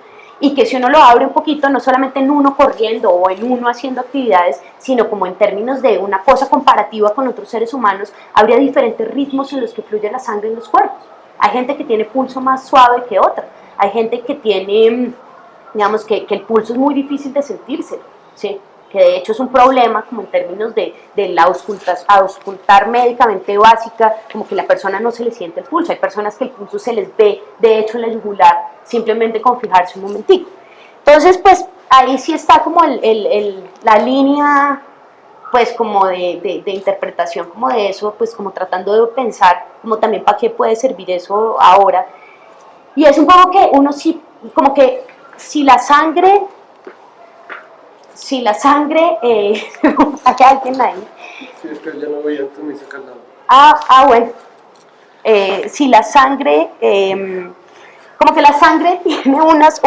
y que si uno lo abre un poquito, no solamente en uno corriendo o en uno haciendo actividades, sino como en términos de una cosa comparativa con otros seres humanos, habría diferentes ritmos en los que fluye la sangre en los cuerpos. Hay gente que tiene pulso más suave que otra, hay gente que tiene, digamos, que el pulso es muy difícil de sentirse, ¿sí? Que de hecho es un problema como en términos de la auscultar médicamente básica, como que la persona no se le siente el pulso. Hay personas que el pulso se les ve, de hecho, en la yugular, simplemente con fijarse un momentico. Entonces, pues, ahí sí está como la línea, pues, como de interpretación como de eso, pues, como tratando de pensar, como también para qué puede servir eso ahora. Y es un poco que uno sí, como que si la sangre, hay alguien ahí. Sí, es que ya no voy a me hice caldado. Bueno. Si la sangre, como que la sangre tiene unos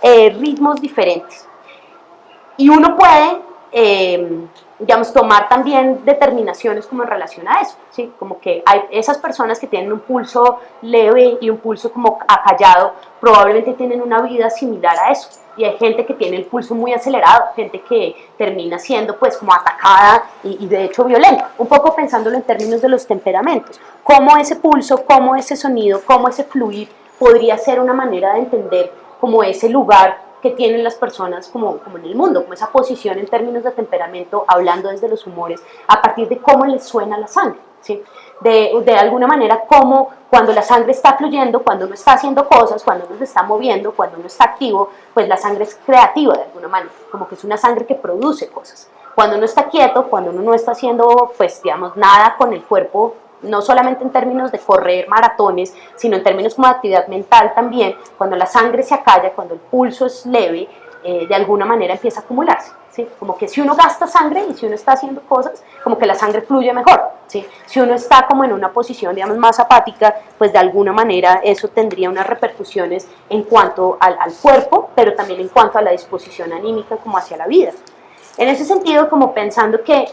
ritmos diferentes. Y uno puede, digamos, tomar también determinaciones como en relación a eso, ¿sí? Como que hay esas personas que tienen un pulso leve y un pulso como acallado, probablemente tienen una vida similar a eso. Y hay gente que tiene el pulso muy acelerado, gente que termina siendo pues como atacada y de hecho violenta. Un poco pensándolo en términos de los temperamentos. Cómo ese pulso, cómo ese sonido, cómo ese fluir podría ser una manera de entender como ese lugar que tienen las personas como en el mundo, como esa posición en términos de temperamento, hablando desde los humores, a partir de cómo les suena la sangre, ¿sí? De alguna manera, como cuando la sangre está fluyendo, cuando uno está haciendo cosas, cuando uno se está moviendo, cuando uno está activo, pues la sangre es creativa de alguna manera, como que es una sangre que produce cosas. Cuando uno está quieto, cuando uno no está haciendo, pues digamos, nada con el cuerpo, no solamente en términos de correr maratones, sino en términos como de actividad mental también, cuando la sangre se acalla, cuando el pulso es leve, de alguna manera empieza a acumularse, ¿sí? Como que si uno gasta sangre y si uno está haciendo cosas, como que la sangre fluye mejor, ¿sí? Si uno está como en una posición, digamos, más apática, pues de alguna manera eso tendría unas repercusiones en cuanto al cuerpo, pero también en cuanto a la disposición anímica como hacia la vida. En ese sentido, como pensando que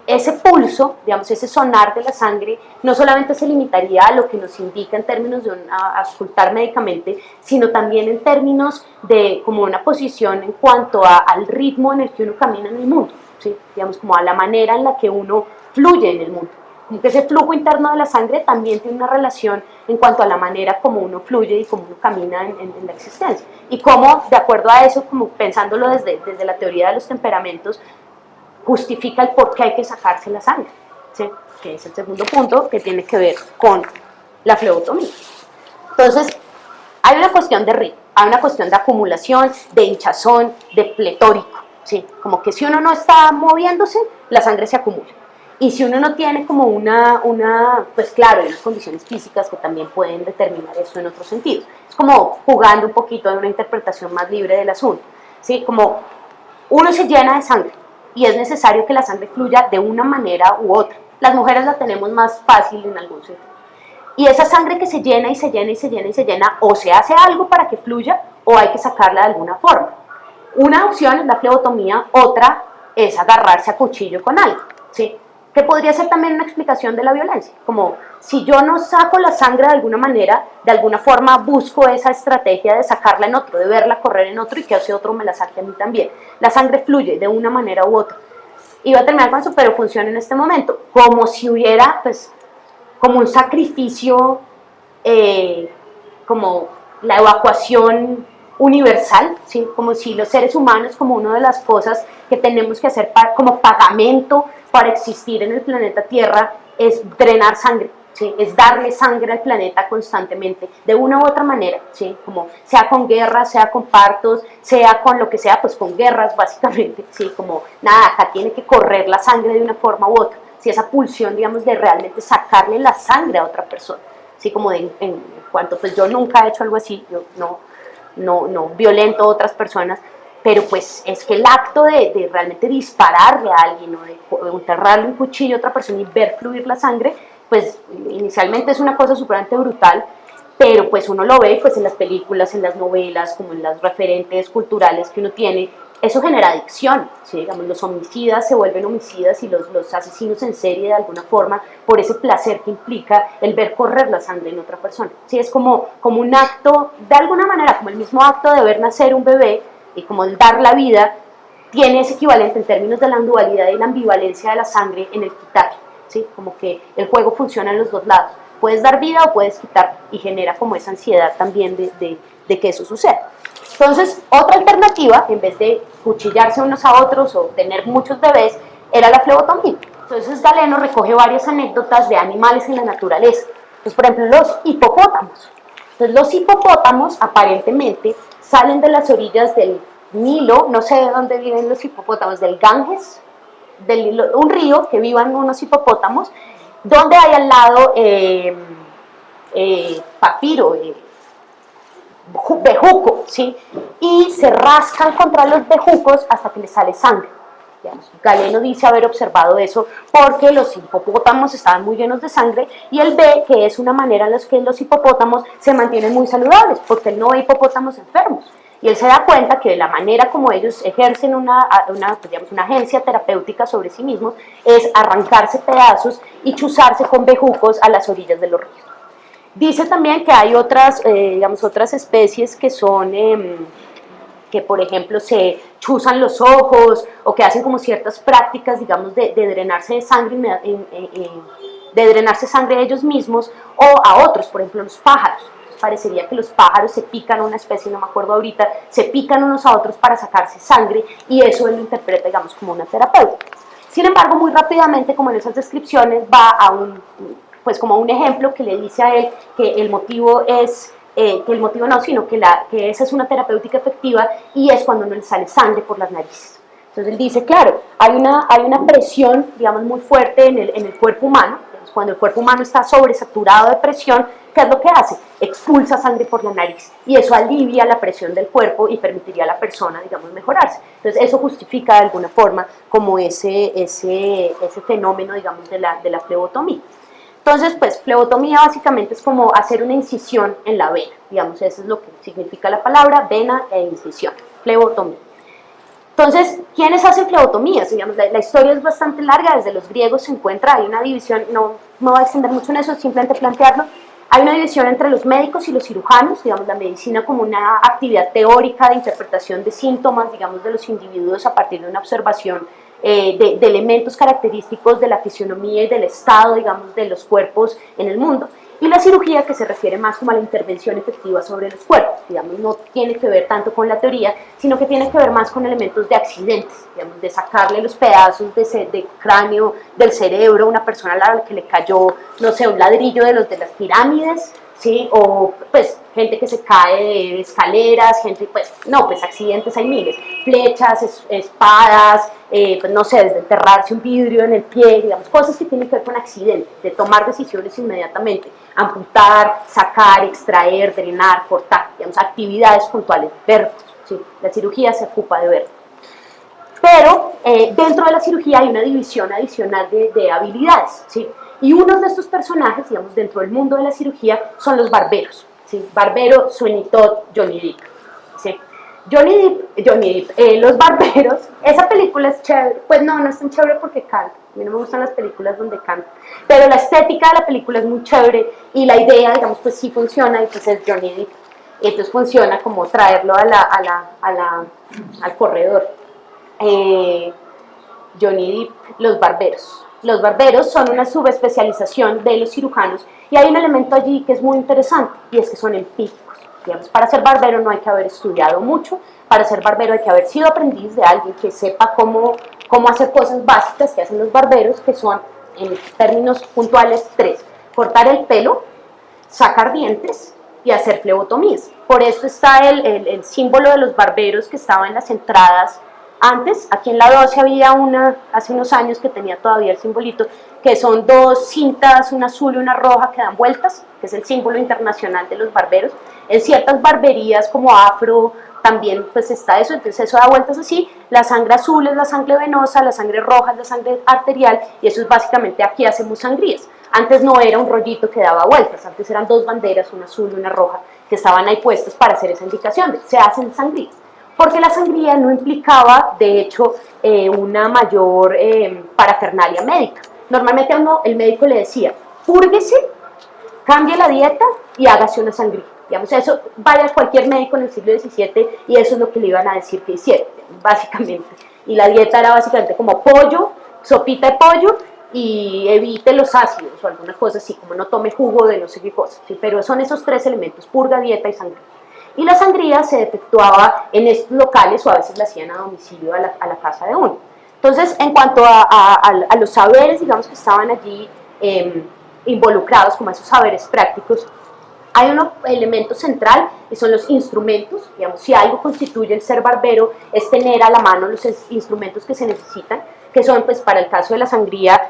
ese pulso, digamos, ese sonar de la sangre, no solamente se limitaría a lo que nos indica en términos de auscultar médicamente, sino también en términos de como una posición en cuanto al ritmo en el que uno camina en el mundo, ¿sí? Digamos, como a la manera en la que uno fluye en el mundo. Como que ese flujo interno de la sangre también tiene una relación en cuanto a la manera como uno fluye y como uno camina en la existencia. Y cómo, de acuerdo a eso, como pensándolo desde la teoría de los temperamentos, justifica el por qué hay que sacarse la sangre, ¿sí? Que es el segundo punto que tiene que ver con la flebotomía. Entonces, hay una cuestión de ritmo, hay una cuestión de acumulación, de hinchazón, de pletórico, ¿sí? Como que si uno no está moviéndose, la sangre se acumula. Y si uno no tiene como pues claro, hay unas condiciones físicas que también pueden determinar eso en otros sentidos. Es como jugando un poquito en una interpretación más libre del asunto, ¿sí? Como uno se llena de sangre, y es necesario que la sangre fluya de una manera u otra. Las mujeres la tenemos más fácil en algún sentido. Y esa sangre que se llena y se llena y se llena y se llena, o se hace algo para que fluya, o hay que sacarla de alguna forma. Una opción es la flebotomía, otra es agarrarse a cuchillo con algo, ¿sí? Que podría ser también una explicación de la violencia, como si yo no saco la sangre de alguna manera, de alguna forma busco esa estrategia de sacarla en otro, de verla correr en otro y que ese otro me la saque a mí también. La sangre fluye de una manera u otra. Iba a terminar con eso, pero funciona en este momento, como si hubiera, pues, como un sacrificio, como la evacuación universal, ¿sí? Como si los seres humanos, como una de las cosas que tenemos que hacer como pagamento para existir en el planeta Tierra, es drenar sangre. ¿sí? Es darle sangre al planeta constantemente, de una u otra manera, ¿sí? Como sea con guerras, sea con partos, sea con lo que sea, pues con guerras básicamente, ¿sí? Como nada, acá tiene que correr la sangre de una forma u otra, ¿sí? Esa pulsión, digamos, de realmente sacarle la sangre a otra persona, ¿sí? Como en cuanto, pues yo nunca he hecho algo así, yo no violento a otras personas, pero pues es que el acto de realmente dispararle a alguien o de enterrarle un cuchillo a otra persona y ver fluir la sangre, pues inicialmente es una cosa supremamente brutal, pero pues uno lo ve pues en las películas, en las novelas, como en las referentes culturales que uno tiene, eso genera adicción, ¿sí? Digamos, los homicidas se vuelven homicidas y los asesinos en serie de alguna forma por ese placer que implica el ver correr la sangre en otra persona, ¿sí? Es como un acto, de alguna manera, como el mismo acto de ver nacer un bebé y como el dar la vida, tiene ese equivalente en términos de la dualidad y la ambivalencia de la sangre en el quitar, ¿sí? Como que el juego funciona en los dos lados, puedes dar vida o puedes quitar y genera como esa ansiedad también de que eso suceda. Entonces, otra alternativa, en vez de cuchillarse unos a otros o tener muchos bebés, era la flebotomía. Entonces Galeno recoge varias anécdotas de animales en la naturaleza. Entonces, por ejemplo, los hipopótamos. Entonces, los hipopótamos aparentemente salen de las orillas del Nilo, no sé de dónde viven los hipopótamos, del Ganges, un río que vivan unos hipopótamos, donde hay al lado papiro, bejuco, ¿sí? Y se rascan contra los bejucos hasta que les sale sangre. Digamos, Galeno dice haber observado eso porque los hipopótamos estaban muy llenos de sangre y él ve que es una manera en la que los hipopótamos se mantienen muy saludables porque él no ve hipopótamos enfermos. Y él se da cuenta que la manera como ellos ejercen digamos, una agencia terapéutica sobre sí mismos es arrancarse pedazos y chuzarse con bejucos a las orillas de los ríos. Dice también que hay otras, digamos, otras especies que son, que por ejemplo se chuzan los ojos o que hacen como ciertas prácticas, digamos, de drenarse de sangre, de drenarse sangre de ellos mismos o a otros, por ejemplo los pájaros. Parecería que los pájaros se pican, una especie, no me acuerdo ahorita, se pican unos a otros para sacarse sangre y eso él lo interpreta, digamos, como una terapéutica. Sin embargo, muy rápidamente, como en esas descripciones, va a pues como un ejemplo que le dice a él que el motivo es, que el motivo no, sino que esa es una terapéutica efectiva y es cuando no le sale sangre por las narices. Entonces él dice, claro, hay una presión, digamos, muy fuerte en el cuerpo humano. Cuando el cuerpo humano está sobresaturado de presión, ¿qué es lo que hace? Expulsa sangre por la nariz y eso alivia la presión del cuerpo y permitiría a la persona, digamos, mejorarse. Entonces eso justifica de alguna forma como ese fenómeno, digamos, de la flebotomía. Entonces, pues, flebotomía básicamente es como hacer una incisión en la vena, digamos, eso es lo que significa la palabra, vena e incisión, flebotomía. Entonces, ¿quiénes hacen flebotomías? Digamos, la historia es bastante larga, desde los griegos se encuentra, hay una división, no me voy a extender mucho en eso, simplemente plantearlo, hay una división entre los médicos y los cirujanos, digamos, la medicina como una actividad teórica de interpretación de síntomas, digamos, de los individuos a partir de una observación de elementos característicos de la fisionomía y del estado, digamos, de los cuerpos en el mundo. Y la cirugía, que se refiere más como a la intervención efectiva sobre los cuerpos, digamos, no tiene que ver tanto con la teoría, sino que tiene que ver más con elementos de accidentes, digamos, de sacarle los pedazos de cráneo, del cerebro a una persona a la que le cayó, no sé, un ladrillo de las pirámides, ¿sí? O pues gente que se cae de escaleras, gente, pues no, pues accidentes hay miles, flechas, espadas, pues no sé, desde enterrarse un vidrio en el pie, digamos, cosas que tienen que ver con accidentes, de tomar decisiones inmediatamente, amputar, sacar, extraer, drenar, cortar, digamos, actividades puntuales, verbos, ¿sí? La cirugía se ocupa de verbos. Pero dentro de la cirugía hay una división adicional de habilidades, ¿sí? Y uno de estos personajes, digamos, dentro del mundo de la cirugía son los barberos, ¿sí? Barbero, Sweeney Todd, Johnny Depp, ¿sí? Johnny Depp, los barberos, esa película es chévere, pues no es tan chévere porque canta, a mí no me gustan las películas donde canta, pero la estética de la película es muy chévere y la idea, digamos, pues sí funciona y pues es Johnny Depp, y entonces funciona como traerlo al corredor. Johnny Depp, los barberos. Los barberos son una subespecialización de los cirujanos y hay un elemento allí que es muy interesante y es que son empíricos. Digamos, para ser barbero no hay que haber estudiado mucho, para ser barbero hay que haber sido aprendiz de alguien que sepa cómo hacer cosas básicas que hacen los barberos, que son, en términos puntuales, tres. cortar el pelo, sacar dientes y hacer flebotomías. Por eso está el símbolo de los barberos que estaba en las entradas antes. Aquí en la 12 había una, hace unos años, que tenía todavía el simbolito, que son dos cintas, una azul y una roja, que dan vueltas, que es el símbolo internacional de los barberos. En ciertas barberías como Afro también pues está eso, entonces eso da vueltas así. La sangre azul es la sangre venosa, la sangre roja es la sangre arterial, y eso es básicamente, aquí hacemos sangrías. Antes no era un rollito que daba vueltas, antes eran dos banderas, una azul y una roja, que estaban ahí puestas para hacer esa indicación de se hacen sangrías, porque la sangría no implicaba, de hecho, una mayor parafernalia médica. Normalmente a uno el médico le decía, púrguese, cambie la dieta y hágase una sangría. Digamos, eso, vaya a cualquier médico en el siglo XVII y eso es lo que le iban a decir que hiciera, básicamente. Y la dieta era básicamente como pollo, sopita de pollo, y evite los ácidos o alguna cosa así, como no tome jugo de no sé qué cosa, ¿sí? Pero son esos tres elementos, purga, dieta y sangría. Y la sangría se efectuaba en estos locales, o a veces la hacían a domicilio a la casa de uno. Entonces, en cuanto a los saberes, digamos, que estaban allí involucrados, como esos saberes prácticos, hay un elemento central y son los instrumentos. Digamos, si algo constituye el ser barbero es tener a la mano los instrumentos que se necesitan, que son, pues para el caso de la sangría,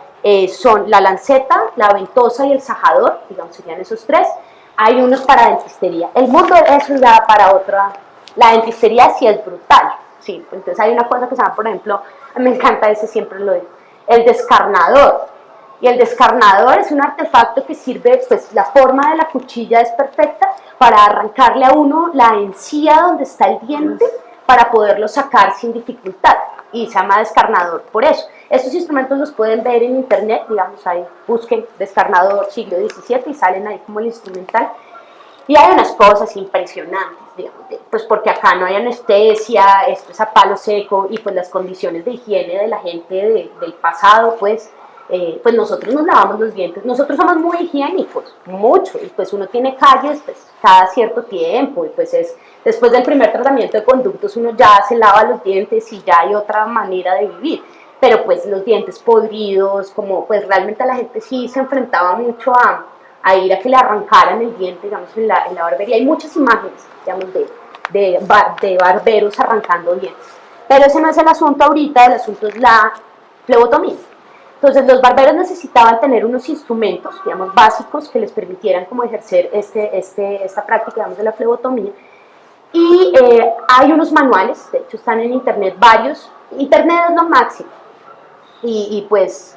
son la lanceta, la ventosa y el sajador, digamos, serían esos tres. Hay unos para dentistería. El mundo de eso da para otra. La dentistería sí es brutal, sí. Entonces hay una cosa que se llama, por ejemplo, me encanta ese, siempre lo digo, el descarnador. Y el descarnador es un artefacto que sirve, pues la forma de la cuchilla es perfecta para arrancarle a uno la encía donde está el diente para poderlo sacar sin dificultad, y se llama descarnador por eso. Estos instrumentos los pueden ver en internet, digamos, ahí busquen descarnador siglo XVII y salen ahí como el instrumental. Y hay unas cosas impresionantes, digamos, pues porque acá no hay anestesia, esto es a palo seco, y pues las condiciones de higiene de la gente del pasado, pues nosotros nos lavamos los dientes, nosotros somos muy higiénicos, mucho, y pues uno tiene calles pues cada cierto tiempo, y pues después del primer tratamiento de conductos uno ya se lava los dientes y ya hay otra manera de vivir, pero pues los dientes podridos, como pues realmente la gente sí se enfrentaba mucho a ir a que le arrancaran el diente, digamos, en la barbería. Hay muchas imágenes, digamos, de barberos arrancando dientes, pero ese no es el asunto ahorita, el asunto es la flebotomía. Entonces los barberos necesitaban tener unos instrumentos, digamos, básicos que les permitieran como ejercer esta práctica, digamos, de la flebotomía. Y hay unos manuales, de hecho están en internet varios. Internet es lo máximo. Y pues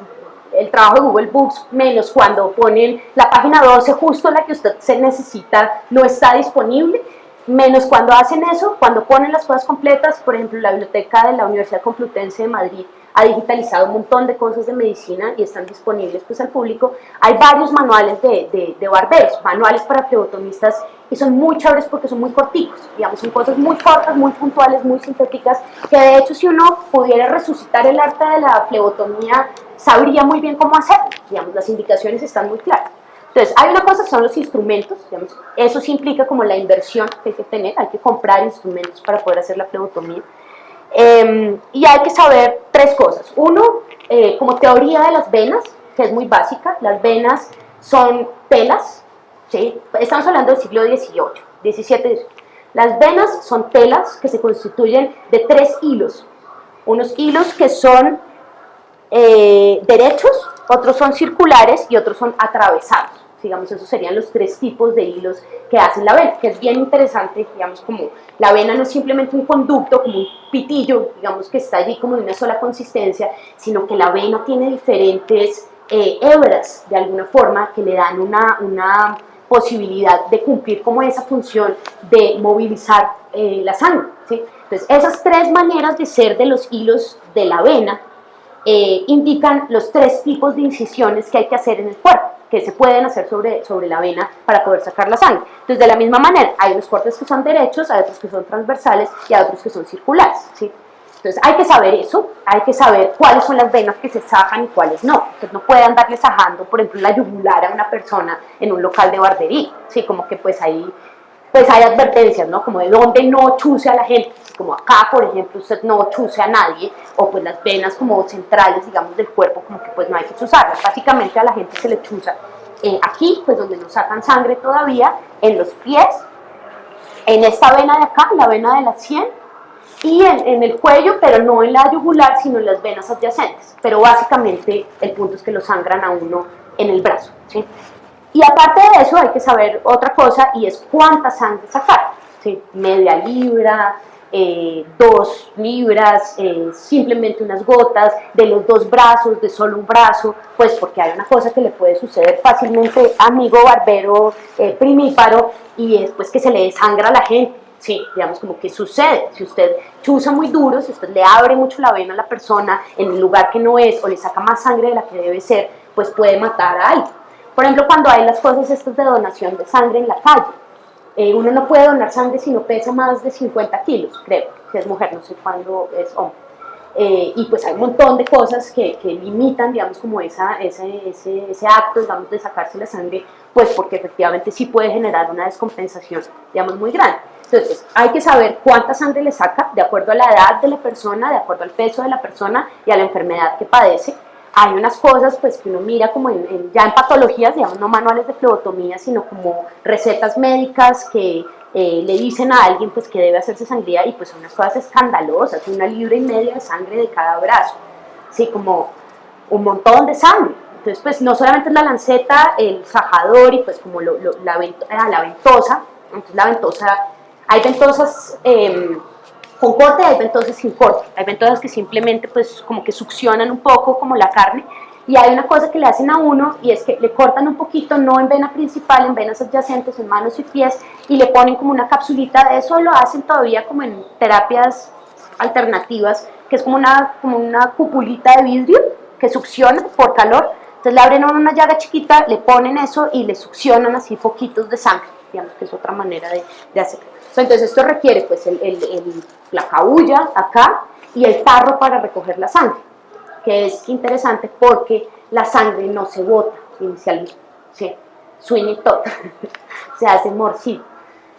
el trabajo de Google Books, menos cuando ponen la página 12, justo la que usted se necesita, no está disponible, menos cuando hacen eso, cuando ponen las cosas completas. Por ejemplo, la biblioteca de la Universidad Complutense de Madrid ha digitalizado un montón de cosas de medicina y están disponibles pues al público. Hay varios manuales de barberos, manuales para flebotomistas, y son muy chéveres porque son muy corticos, digamos, son cosas muy cortas, muy puntuales, muy sintéticas, que de hecho si uno pudiera resucitar el arte de la flebotomía, sabría muy bien cómo hacerlo, digamos, las indicaciones están muy claras. Entonces, hay una cosa que son los instrumentos, digamos, eso sí implica como la inversión que hay que tener, hay que comprar instrumentos para poder hacer la flebotomía. Y hay que saber tres cosas. Uno, como teoría de las venas, que es muy básica. Las venas son telas, ¿sí? Estamos hablando del siglo XVIII, XVII. Las venas son telas que se constituyen de tres hilos. Unos hilos que son derechos, otros son circulares y otros son atravesados. Digamos, esos serían los tres tipos de hilos que hacen la vena, que es bien interesante, digamos, como la vena no es simplemente un conducto, como un pitillo, digamos, que está allí como de una sola consistencia, sino que la vena tiene diferentes hebras, de alguna forma, que le dan una posibilidad de cumplir como esa función de movilizar la sangre, ¿sí? Entonces, esas tres maneras de ser de los hilos de la vena indican los tres tipos de incisiones que hay que hacer en el cuerpo, que se pueden hacer sobre la vena para poder sacar la sangre. Entonces, de la misma manera, hay unos cortes que son derechos, hay otros que son transversales y hay otros que son circulares, ¿sí? Entonces, hay que saber eso, hay que saber cuáles son las venas que se sajan y cuáles no. Entonces, no puede andarle sajando, por ejemplo, la yugular a una persona en un local de barbería, ¿sí? Como que pues ahí pues hay advertencias, ¿no? Como de dónde no chuse a la gente, como acá, por ejemplo, usted no chuse a nadie, o pues las venas como centrales, digamos, del cuerpo, como que pues no hay que chuzarlas, básicamente a la gente se le chuza aquí, pues donde nos sacan sangre todavía, en los pies, en esta vena de acá, la vena de la sien, y en el cuello, pero no en la yugular, sino en las venas adyacentes. Pero básicamente el punto es que lo sangran a uno en el brazo, ¿sí? Y aparte de eso hay que saber otra cosa, y es cuánta sangre sacar, ¿sí? Media libra, 2 libras, simplemente unas gotas, de los 2 brazos, de solo un brazo, pues porque hay una cosa que le puede suceder fácilmente, amigo barbero primíparo, y es pues que se le desangra a la gente. Sí, digamos como que sucede, si usted chuza muy duro, si usted le abre mucho la vena a la persona en el lugar que no es, o le saca más sangre de la que debe ser, pues puede matar a alguien. Por ejemplo, cuando hay las cosas estas de donación de sangre en la calle, uno no puede donar sangre si no pesa más de 50 kilos, creo, si es mujer, no sé cuándo es hombre. Y pues hay un montón de cosas que limitan, digamos, como ese acto, digamos, de sacarse la sangre, pues porque efectivamente sí puede generar una descompensación, digamos, muy grande. Entonces, hay que saber cuánta sangre le saca, de acuerdo a la edad de la persona, de acuerdo al peso de la persona y a la enfermedad que padece. Hay unas cosas pues que uno mira como ya en patologías, digamos, no manuales de flebotomía, sino como recetas médicas que le dicen a alguien pues que debe hacerse sangría, y pues son unas cosas escandalosas, 1,5 libras de sangre de cada brazo, sí, como un montón de sangre. Entonces pues no solamente es la lanceta, el fajador y pues como la ventosa. Entonces la ventosa, hay ventosas con corte y hay ventosas sin corte. Hay ventosas que simplemente pues como que succionan un poco como la carne, y hay una cosa que le hacen a uno, y es que le cortan un poquito, no en vena principal, en venas adyacentes, en manos y pies, y le ponen como una capsulita. De eso lo hacen todavía como en terapias alternativas, que es como una cupulita de vidrio que succiona por calor. Entonces le abren una llaga chiquita, le ponen eso y le succionan así poquitos de sangre, digamos que es otra manera de hacerlo. Entonces esto requiere pues la cabulla acá y el tarro para recoger la sangre, que es interesante porque la sangre no se bota inicialmente, ¿sí? Sweeney Todd, se hace morcillo.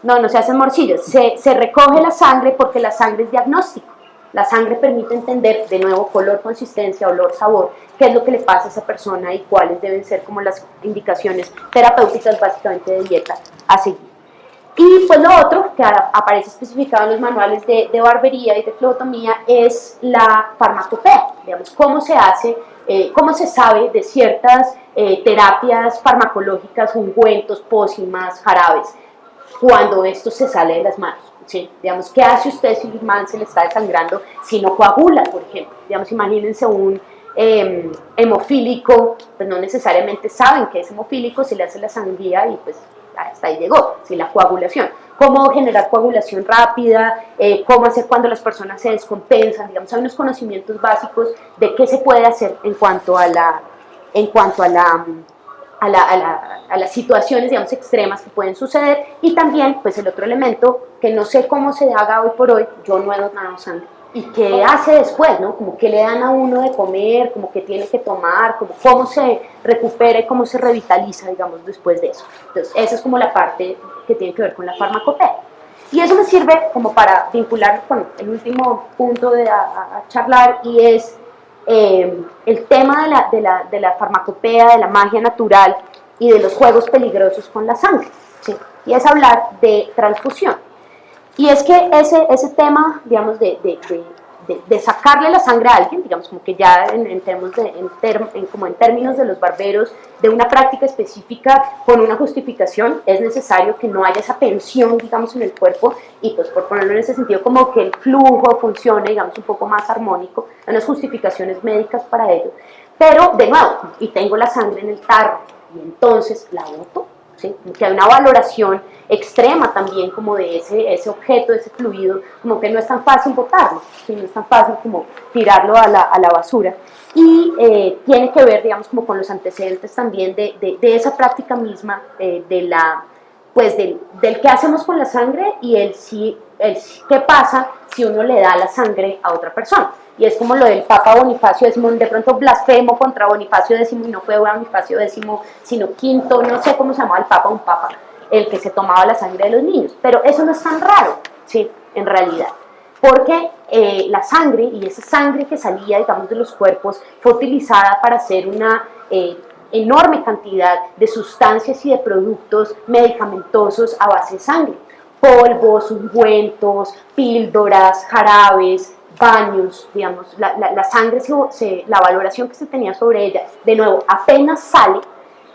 No se hacen morcillos, se recoge la sangre porque la sangre es diagnóstico. La sangre permite entender, de nuevo, color, consistencia, olor, sabor, qué es lo que le pasa a esa persona y cuáles deben ser como las indicaciones terapéuticas básicamente de dieta a seguir. Y pues lo otro que aparece especificado en los manuales de barbería y de flebotomía es la farmacopea, digamos, cómo se hace, cómo se sabe de ciertas terapias farmacológicas, ungüentos, pócimas, jarabes, cuando esto se sale de las manos. ¿Sí? Digamos, ¿qué hace usted si el man se le está desangrando si no coagula, por ejemplo? Digamos, imagínense un hemofílico, pues no necesariamente saben que es hemofílico, se le hace la sangría y pues hasta ahí llegó, ¿sí? La coagulación. Cómo generar coagulación rápida, cómo hacer cuando las personas se descompensan, digamos, hay unos conocimientos básicos de qué se puede hacer en cuanto a las situaciones, digamos, extremas que pueden suceder. Y también, pues el otro elemento, que no sé cómo se haga hoy por hoy, yo no he donado sangre, y qué hace después, ¿no? Como que le dan a uno de comer, como que tiene que tomar, como cómo se recupera y cómo se revitaliza, digamos, después de eso. Entonces, esa es como la parte que tiene que ver con la farmacopea. Y eso me sirve como para vincular con el último punto a charlar, y es el tema de la farmacopea, de la magia natural y de los juegos peligrosos con la sangre, ¿sí? Y es hablar de transfusión. Y es que ese tema, digamos, de sacarle la sangre a alguien, digamos, como que ya en términos de los barberos, de una práctica específica con una justificación, es necesario que no haya esa tensión, digamos, en el cuerpo, y pues por ponerlo en ese sentido, como que el flujo funcione, digamos, un poco más armónico, hay unas justificaciones médicas para ello. Pero, de nuevo, y tengo la sangre en el tarro, y entonces la boto, ¿sí? Que hay una valoración extrema también como de ese objeto, de ese fluido, como que no es tan fácil botarlo, ¿sí? No es tan fácil como tirarlo a la basura. Y tiene que ver, digamos, como con los antecedentes también de esa práctica misma, pues del qué hacemos con la sangre y qué pasa si uno le da la sangre a otra persona. Y es como lo del Papa Bonifacio X, de pronto blasfemo contra Bonifacio X, y no fue Bonifacio X, sino quinto, no sé cómo se llamaba el Papa, un Papa, el que se tomaba la sangre de los niños. Pero eso no es tan raro, ¿sí? En realidad. Porque la sangre, y esa sangre que salía, digamos, de los cuerpos, fue utilizada para hacer enorme cantidad de sustancias y de productos medicamentosos a base de sangre. Polvos, ungüentos, píldoras, jarabes, baños, digamos, la sangre, la valoración que se tenía sobre ella, de nuevo, apenas sale,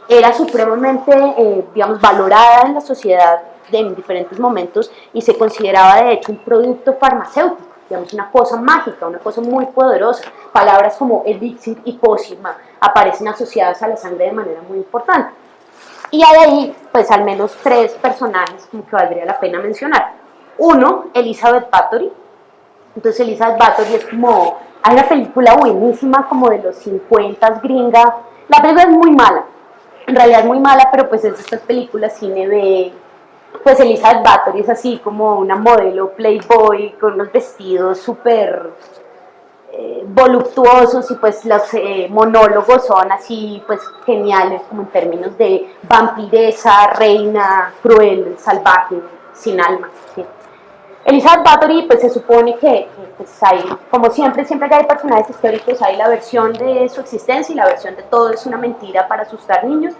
era supremamente, digamos, valorada en la sociedad en diferentes momentos y se consideraba de hecho un producto farmacéutico, digamos, una cosa mágica, una cosa muy poderosa. Palabras como elixir y pócima aparecen asociadas a la sangre de manera muy importante. Y hay ahí, pues, al menos 3 personajes como que valdría la pena mencionar. Uno, Elizabeth Bathory. Entonces Elizabeth Bathory es como, hay una película buenísima como de los 50 gringa, la película es muy mala, en realidad es muy mala, pero pues es de estas películas cine B, pues Elizabeth Bathory es así como una modelo playboy con unos vestidos súper voluptuosos y pues los monólogos son así pues geniales como en términos de vampiresa, reina, cruel, salvaje, sin alma, ¿sí? Elizabeth Bathory, pues se supone que pues hay, como siempre que hay personajes históricos, hay la versión de su existencia y la versión de todo es una mentira para asustar niños,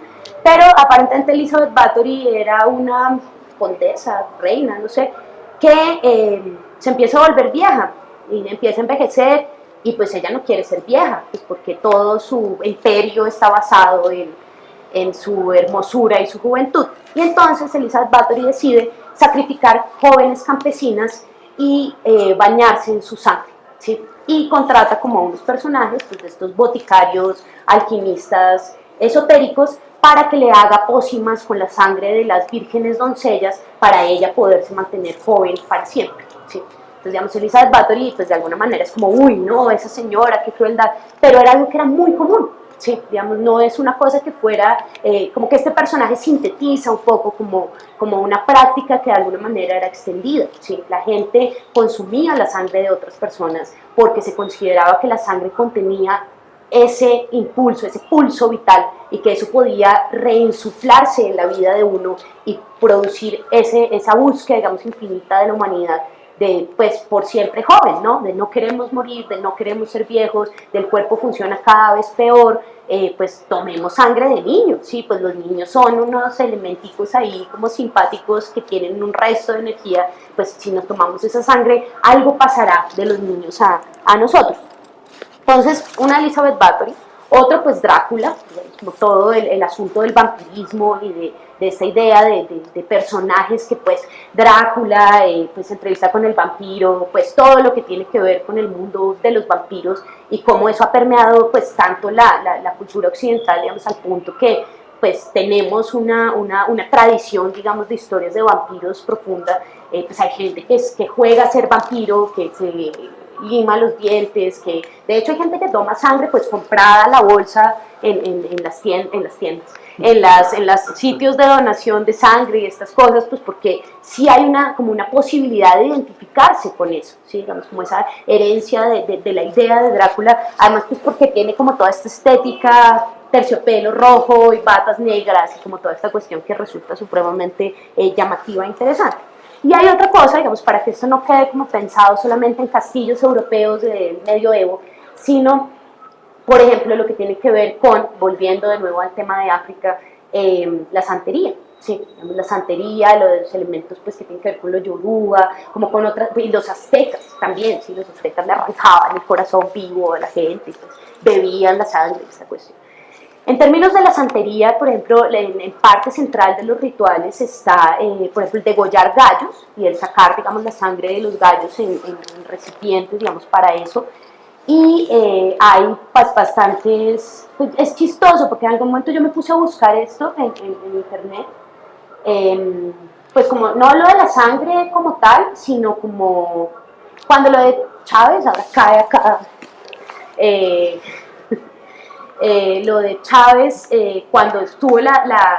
pero aparentemente Elizabeth Bathory era una condesa, reina, no sé, que se empieza a volver vieja y empieza a envejecer y pues ella no quiere ser vieja, pues porque todo su imperio está basado en su hermosura y su juventud. Y entonces Elizabeth Bathory decide sacrificar jóvenes campesinas y bañarse en su sangre, ¿sí? Y contrata como unos personajes, pues, de estos boticarios, alquimistas, esotéricos, para que le haga pócimas con la sangre de las vírgenes doncellas para ella poderse mantener joven para siempre, ¿sí? Entonces, digamos, Elizabeth Bathory, pues de alguna manera es como, uy, no, esa señora, qué crueldad, pero era algo que era muy común. Sí, digamos, no es una cosa que fuera, como que este personaje sintetiza un poco como una práctica que de alguna manera era extendida. ¿Sí? La gente consumía la sangre de otras personas porque se consideraba que la sangre contenía ese impulso, ese pulso vital y que eso podía reinsuflarse en la vida de uno y producir esa búsqueda, digamos, infinita de la humanidad de, pues, por siempre joven, ¿no? De no queremos morir, de no queremos ser viejos, del cuerpo funciona cada vez peor, pues tomemos sangre de niños, ¿sí? Pues los niños son unos elementicos ahí como simpáticos que tienen un resto de energía, pues si nos tomamos esa sangre, algo pasará de los niños a nosotros. Entonces, una Elizabeth Bathory, otro pues Drácula, como todo el asunto del vampirismo y de esta idea de personajes que pues Drácula, pues entrevista con el vampiro, pues todo lo que tiene que ver con el mundo de los vampiros y cómo eso ha permeado pues tanto la cultura occidental, digamos, al punto que pues tenemos una tradición, digamos, de historias de vampiros profunda. Pues hay gente que juega a ser vampiro, que se lima los dientes, que de hecho hay gente que toma sangre pues comprada a la bolsa en las tiendas, en los sitios de donación de sangre y estas cosas, pues porque sí hay como una posibilidad de identificarse con eso, ¿sí? Digamos, como esa herencia de la idea de Drácula, además pues porque tiene como toda esta estética, terciopelo rojo y batas negras y como toda esta cuestión que resulta supremamente llamativa e interesante. Y hay otra cosa, digamos, para que esto no quede como pensado solamente en castillos europeos del medioevo, sino, por ejemplo, lo que tiene que ver con, volviendo de nuevo al tema de África, la santería. Sí, digamos, la santería, los elementos pues, que tienen que ver con los yoruba, como con otras, y los aztecas también, sí, los aztecas le arrancaban el corazón vivo a la gente, pues, bebían la sangre, esta cuestión. En términos de la santería, por ejemplo, en parte central de los rituales está, por ejemplo, el degollar gallos y el sacar, digamos, la sangre de los gallos en recipientes, digamos, para eso. Y hay pues, bastantes, pues, es chistoso porque en algún momento yo me puse a buscar esto en internet, pues como no lo de la sangre como tal, sino como cuando lo de Chávez, ahora cae acá, lo de Chávez, cuando estuvo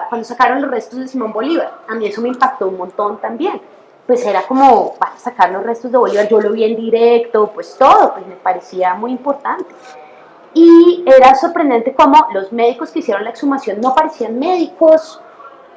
cuando sacaron los restos de Simón Bolívar, a mí eso me impactó un montón también, pues era como, van a sacar los restos de Bolívar, yo lo vi en directo, pues todo, pues me parecía muy importante. Y era sorprendente cómo los médicos que hicieron la exhumación no parecían médicos,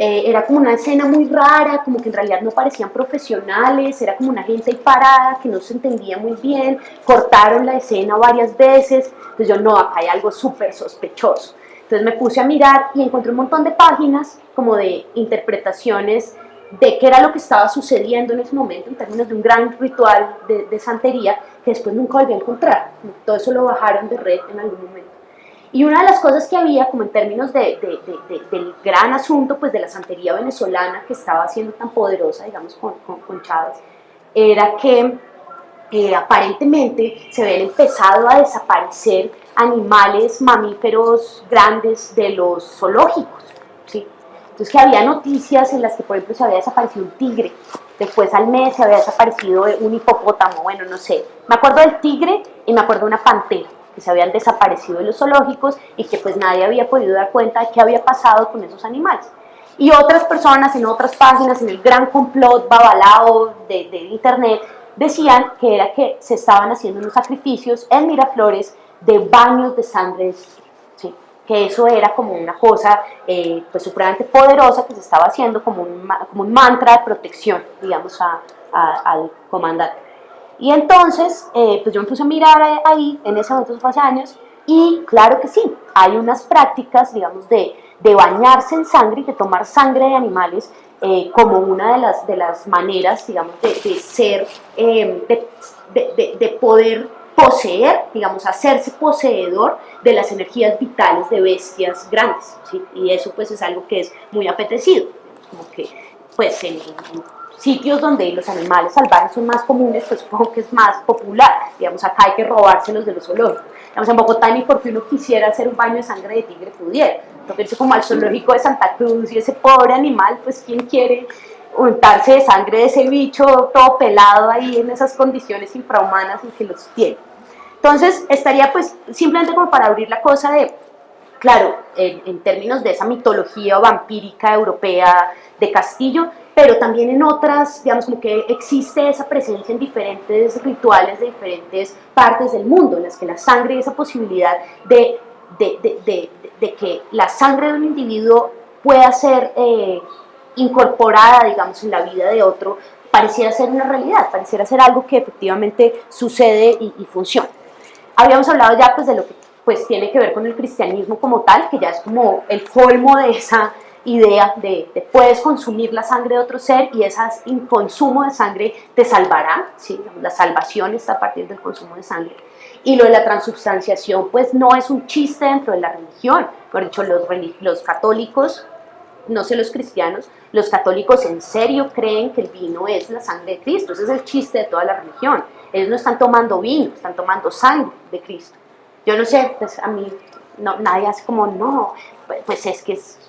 era como una escena muy rara, como que en realidad no parecían profesionales, era como una gente ahí parada que no se entendía muy bien, cortaron la escena varias veces, entonces yo no, acá hay algo súper sospechoso. Entonces me puse a mirar y encontré un montón de páginas como de interpretaciones de qué era lo que estaba sucediendo en ese momento en términos de un gran ritual de santería que después nunca volví a encontrar. Todo eso lo bajaron de red en algún momento. Y una de las cosas que había, como en términos del gran asunto pues, de la santería venezolana que estaba siendo tan poderosa, digamos, con Chávez, era que aparentemente se habían empezado a desaparecer animales mamíferos grandes de los zoológicos, ¿sí? Entonces que había noticias en las que, por ejemplo, se había desaparecido un tigre, después al mes se había desaparecido un hipopótamo, bueno, no sé. Me acuerdo del tigre y me acuerdo de una pantera, que se habían desaparecido de los zoológicos y que pues nadie había podido dar cuenta de qué había pasado con esos animales. Y otras personas en otras páginas, en el gran complot babalao de internet, decían que era que se estaban haciendo unos sacrificios en Miraflores de baños de sangre de tigre, ¿sí? Que eso era como una cosa pues supremamente poderosa que se estaba haciendo como un mantra de protección, digamos, al comandante. Y entonces, pues yo me puse a mirar ahí, en ese momento, hace años, y claro que sí, hay unas prácticas, digamos, de bañarse en sangre y de tomar sangre de animales como una de las maneras, digamos, de ser, de poder poseer, digamos, hacerse poseedor de las energías vitales de bestias grandes, ¿sí? Y eso pues es algo que es muy apetecido, como que pues en sitios donde los animales salvajes son más comunes, pues supongo que es más popular, digamos, acá hay que robárselos de los zoológicos. Digamos, en Bogotá ni porque uno quisiera hacer un baño de sangre de tigre pudiera, entonces como al zoológico de Santa Cruz y ese pobre animal, pues quién quiere untarse de sangre de ese bicho todo pelado ahí en esas condiciones infrahumanas en que los tiene. Entonces estaría pues simplemente como para abrir la cosa de, claro, en términos de esa mitología vampírica europea de Castillo, pero también en otras, digamos, como que existe esa presencia en diferentes rituales de diferentes partes del mundo, en las que la sangre y esa posibilidad de que la sangre de un individuo pueda ser incorporada, digamos, en la vida de otro, pareciera ser una realidad, pareciera ser algo que efectivamente sucede y funciona. Habíamos hablado ya pues de lo que pues tiene que ver con el cristianismo como tal, que ya es como el colmo de esa idea de puedes consumir la sangre de otro ser y ese consumo de sangre te salvará, ¿sí? La salvación está a partir del consumo de sangre. Y lo de la transubstanciación pues no es un chiste dentro de la religión, por dicho los católicos, no sé los cristianos, los católicos en serio creen que el vino es la sangre de Cristo, ese es el chiste de toda la religión. Ellos no están tomando vino, están tomando sangre de Cristo. Yo no sé, pues a mí no, nadie hace como, no, pues es que es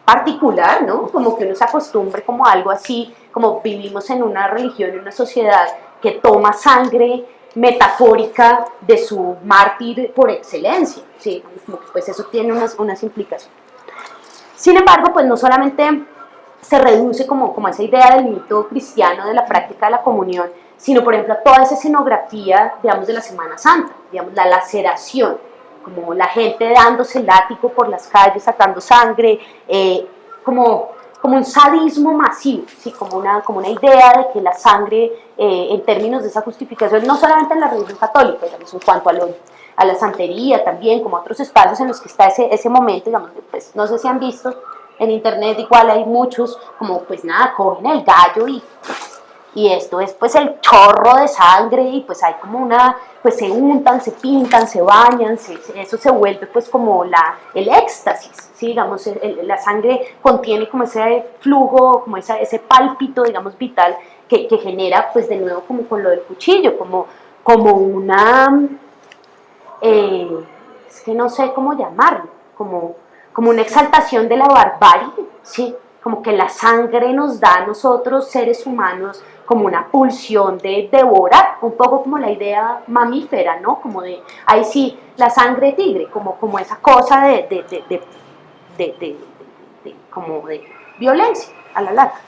particular, ¿no? Como que uno se acostumbre como a algo así, como vivimos en una religión, en una sociedad que toma sangre metafórica de su mártir por excelencia, ¿sí? Como que pues eso tiene unas implicaciones. Sin embargo, pues no solamente se reduce como a esa idea del mito cristiano de la práctica de la comunión, sino por ejemplo a toda esa escenografía, digamos, de la Semana Santa, digamos, la laceración, como la gente dándose el látigo por las calles, sacando sangre, como un sadismo masivo, ¿sí? como una idea de que la sangre, en términos de esa justificación, no solamente en la religión católica, digamos, en cuanto a la santería también, como otros espacios en los que está ese momento, digamos, pues no sé si han visto en internet, igual hay muchos, como pues nada, cogen el gallo y esto es pues el chorro de sangre y pues hay como pues se untan, se pintan, se bañan, eso se vuelve pues como el éxtasis, ¿sí? Digamos, la sangre contiene como ese flujo, como ese pálpito, digamos, vital que genera pues de nuevo como con lo del cuchillo, como una, es que no sé cómo llamarlo, como una exaltación de la barbarie, ¿sí? Como que la sangre nos da a nosotros, seres humanos, como una pulsión de devorar, un poco como la idea mamífera, ¿no? Como de, ahí sí, la sangre de tigre, como esa cosa como de violencia a la larga.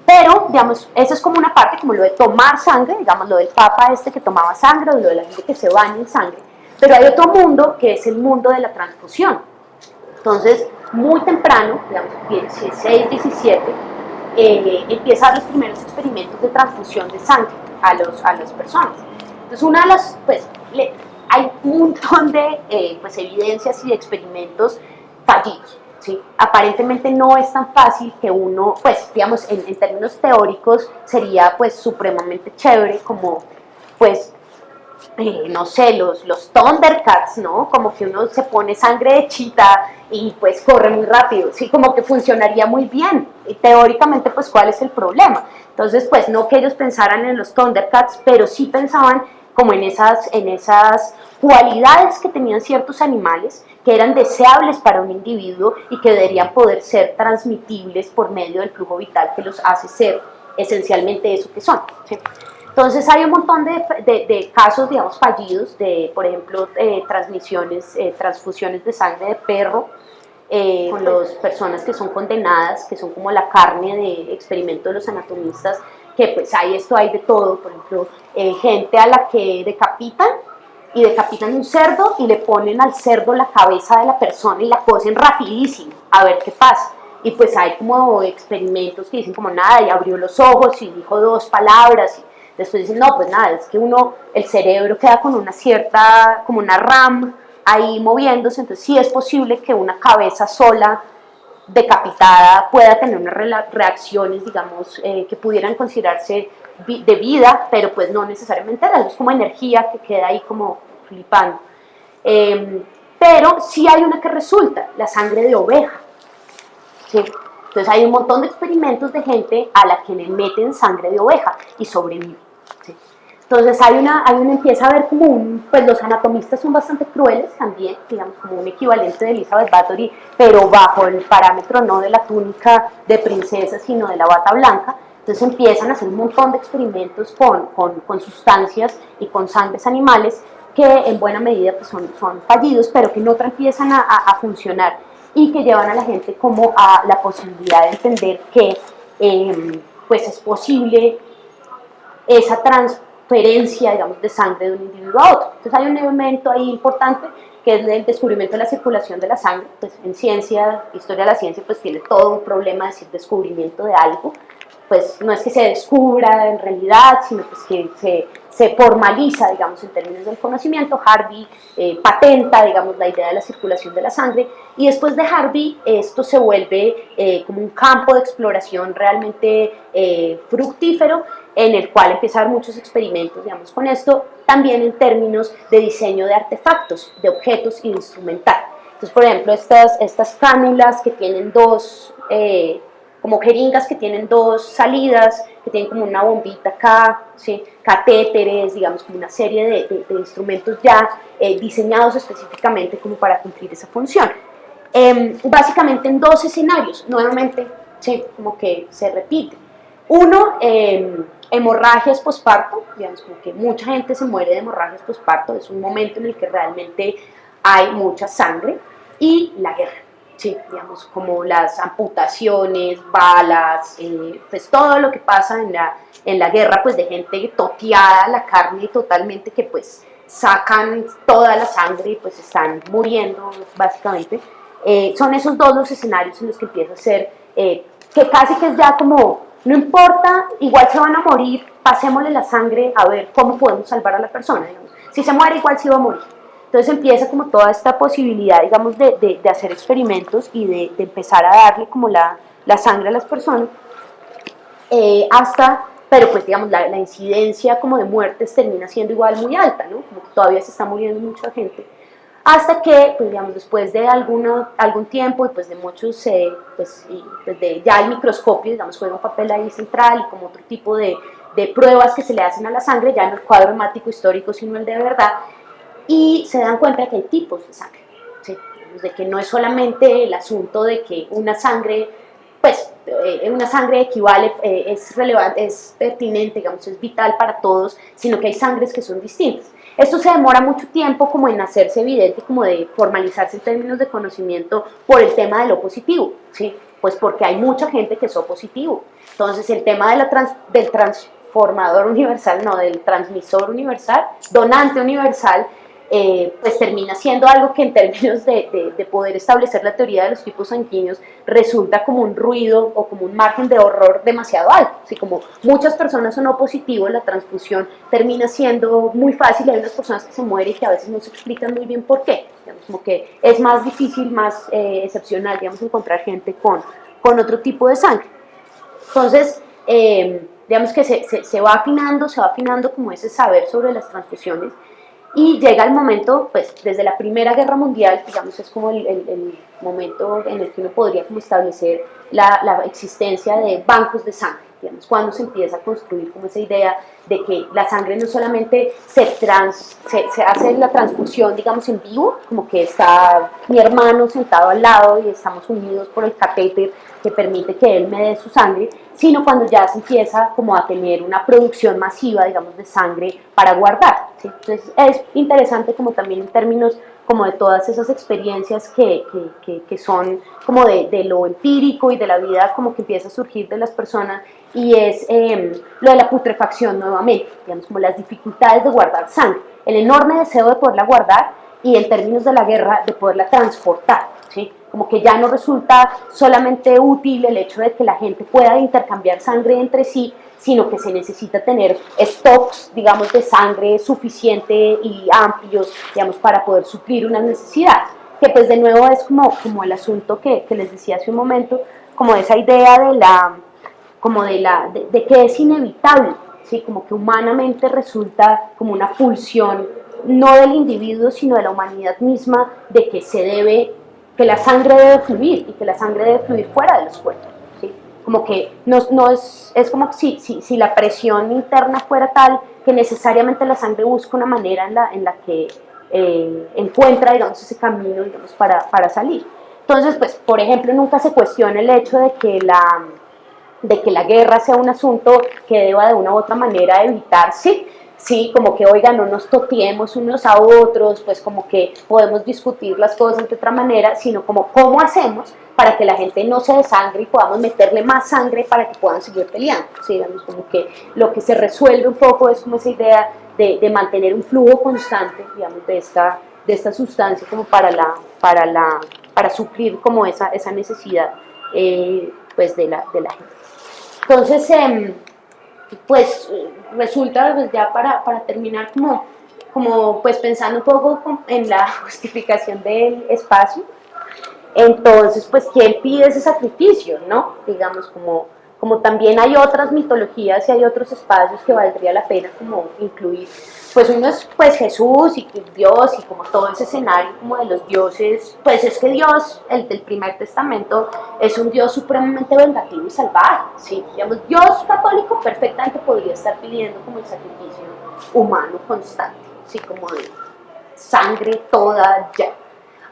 Pero, digamos, eso es como una parte, como lo de tomar sangre, digamos, lo del papa que tomaba sangre, o lo de la gente que se baña en sangre. Pero hay otro mundo que es el mundo de la transfusión. Entonces, muy temprano, digamos, 16, 17, empiezan los primeros experimentos de transfusión de sangre a las personas. Entonces, una de las, pues, hay un montón de pues, evidencias y de experimentos fallidos. ¿Sí? Aparentemente no es tan fácil que uno, pues digamos, en términos teóricos sería pues supremamente chévere como pues no sé, los Thundercats, ¿no? Como que uno se pone sangre de chita y pues corre muy rápido, sí, como que funcionaría muy bien. Y teóricamente, pues, ¿cuál es el problema? Entonces, pues, no que ellos pensaran en los Thundercats, pero sí pensaban como en esas cualidades que tenían ciertos animales que eran deseables para un individuo y que deberían poder ser transmitibles por medio del flujo vital que los hace ser esencialmente eso que son, ¿sí? Entonces hay un montón de casos, digamos, fallidos de, por ejemplo, transfusiones de sangre de perro con las personas que son condenadas, que son como la carne de experimento de los anatomistas, que pues hay de todo, por ejemplo, gente a la que decapitan un cerdo y le ponen al cerdo la cabeza de la persona y la cosen rapidísimo, a ver qué pasa. Y pues hay como experimentos que dicen como nada, y abrió los ojos y dijo 2 palabras, y después dicen, no, pues nada, es que el cerebro queda con una cierta, como una RAM ahí moviéndose, entonces sí es posible que una cabeza sola decapitada pueda tener unas reacciones, digamos, que pudieran considerarse de vida, pero pues no necesariamente era, es como energía que queda ahí como flipando. Pero sí hay una que resulta, la sangre de oveja, ¿sí? Entonces hay un montón de experimentos de gente a la que le meten sangre de oveja y sobrevive, ¿sí? Entonces empieza a ver como pues los anatomistas son bastante crueles también, digamos como un equivalente de Elizabeth Bathory, pero bajo el parámetro no de la túnica de princesa, sino de la bata blanca. Entonces empiezan a hacer un montón de experimentos con sustancias y con sangres animales que en buena medida pues, son fallidos, pero que en otra empiezan a funcionar y que llevan a la gente como a la posibilidad de entender que pues es posible esa transferencia, digamos, de sangre de un individuo a otro. Entonces hay un elemento ahí importante que es el descubrimiento de la circulación de la sangre. Pues en ciencia, historia de la ciencia, pues tiene todo un problema de decir descubrimiento de algo. Pues no es que se descubra en realidad, sino pues que se formaliza, digamos, en términos del conocimiento. Harvey patenta, digamos, la idea de la circulación de la sangre, y después de Harvey esto se vuelve como un campo de exploración realmente fructífero, en el cual empieza a haber muchos experimentos, digamos, con esto, también en términos de diseño de artefactos, de objetos y de instrumental. Entonces, por ejemplo, estas cánulas que tienen como jeringas que tienen 2 salidas, que tienen como una bombita acá, ¿sí? Catéteres, digamos, como una serie de instrumentos ya diseñados específicamente como para cumplir esa función. Básicamente en 2 escenarios, nuevamente, ¿sí? Como que se repite. Uno, hemorragias posparto, digamos, como que mucha gente se muere de hemorragias posparto, es un momento en el que realmente hay mucha sangre, y la guerra. Sí, digamos, como las amputaciones, balas, pues todo lo que pasa en la guerra, pues de gente toteada, la carne totalmente, que pues sacan toda la sangre y pues están muriendo básicamente. Son esos 2 los escenarios en los que empieza a ser, que casi que es ya como, no importa, igual se van a morir, pasémosle la sangre a ver cómo podemos salvar a la persona, digamos. Si se muere, igual sí va a morir. Entonces empieza como toda esta posibilidad, digamos, de hacer experimentos y de empezar a darle como la sangre a las personas, pero pues digamos, la incidencia como de muertes termina siendo igual muy alta, ¿no? Como que todavía se está muriendo mucha gente, hasta que, pues digamos, después de algún tiempo y pues de muchos, ya el microscopio, digamos, juega un papel ahí central, y como otro tipo de pruebas que se le hacen a la sangre, ya no el cuadro hemático histórico, sino el de verdad, y se dan cuenta que hay tipos de sangre, ¿sí? De que no es solamente el asunto de que una sangre equivale, es relevante, es pertinente, digamos, es vital para todos, sino que hay sangres que son distintas. Esto se demora mucho tiempo como en hacerse evidente, como de formalizarse en términos de conocimiento por el tema de lo positivo, ¿sí? Pues porque hay mucha gente que es O positivo. Entonces el tema del transformador universal, no, del transmisor universal, donante universal, pues termina siendo algo que en términos de poder establecer la teoría de los tipos sanguíneos resulta como un ruido o como un margen de horror demasiado alto. Así como muchas personas son O positivos, la transfusión termina siendo muy fácil, hay unas personas que se mueren y que a veces no se explican muy bien por qué, digamos, como que es más difícil, más excepcional, digamos, encontrar gente con otro tipo de sangre. Entonces, digamos que se va afinando como ese saber sobre las transfusiones, y llega el momento, pues desde la Primera Guerra Mundial, digamos, es como el momento en el que uno podría como establecer la existencia de bancos de sangre, digamos, cuando se empieza a construir como esa idea de que la sangre no solamente se hace la transfusión, digamos, en vivo, como que está mi hermano sentado al lado y estamos unidos por el catéter que permite que él me dé su sangre, sino cuando ya se empieza como a tener una producción masiva, digamos, de sangre para guardar, ¿sí? Entonces es interesante como también en términos como de todas esas experiencias que son como de lo empírico y de la vida como que empieza a surgir de las personas, y es lo de la putrefacción nuevamente, digamos, como las dificultades de guardar sangre, el enorme deseo de poderla guardar y en términos de la guerra de poderla transportar, ¿sí? Como que ya no resulta solamente útil el hecho de que la gente pueda intercambiar sangre entre sí, sino que se necesita tener stocks, digamos, de sangre suficiente y amplios, digamos, para poder suplir una necesidad, que pues de nuevo es como el asunto que les decía hace un momento, como esa idea de que es inevitable, ¿sí? Como que humanamente resulta como una pulsión, no del individuo, sino de la humanidad misma, de que la sangre debe fluir, y que la sangre debe fluir fuera de los cuerpos, ¿sí? Como que no es como si la presión interna fuera tal que necesariamente la sangre busca una manera en la que encuentra, digamos, ese camino, digamos, para salir. Entonces, pues, por ejemplo, nunca se cuestiona el hecho de que la guerra sea un asunto que deba de una u otra manera evitarse, sí, como que, oiga, no nos toteemos unos a otros, pues como que podemos discutir las cosas de otra manera, sino como cómo hacemos para que la gente no se desangre y podamos meterle más sangre para que puedan seguir peleando, ¿sí? Digamos, como que lo que se resuelve un poco es como esa idea de mantener un flujo constante, digamos, de esta sustancia como para suplir como esa necesidad, pues de la gente. Entonces, pues resulta, pues ya para terminar, como pues pensando un poco en la justificación del espacio, entonces pues ¿quién pide ese sacrificio, no? Digamos, como también hay otras mitologías y hay otros espacios que valdría la pena como incluir, pues uno es pues Jesús y Dios y como todo ese escenario como de los dioses, pues es que Dios, el del Primer Testamento, es un Dios supremamente vengativo y salvaje, ¿sí? Digamos, Dios católico perfectamente podría estar pidiendo como el sacrificio humano constante, ¿sí? Como de sangre toda ya.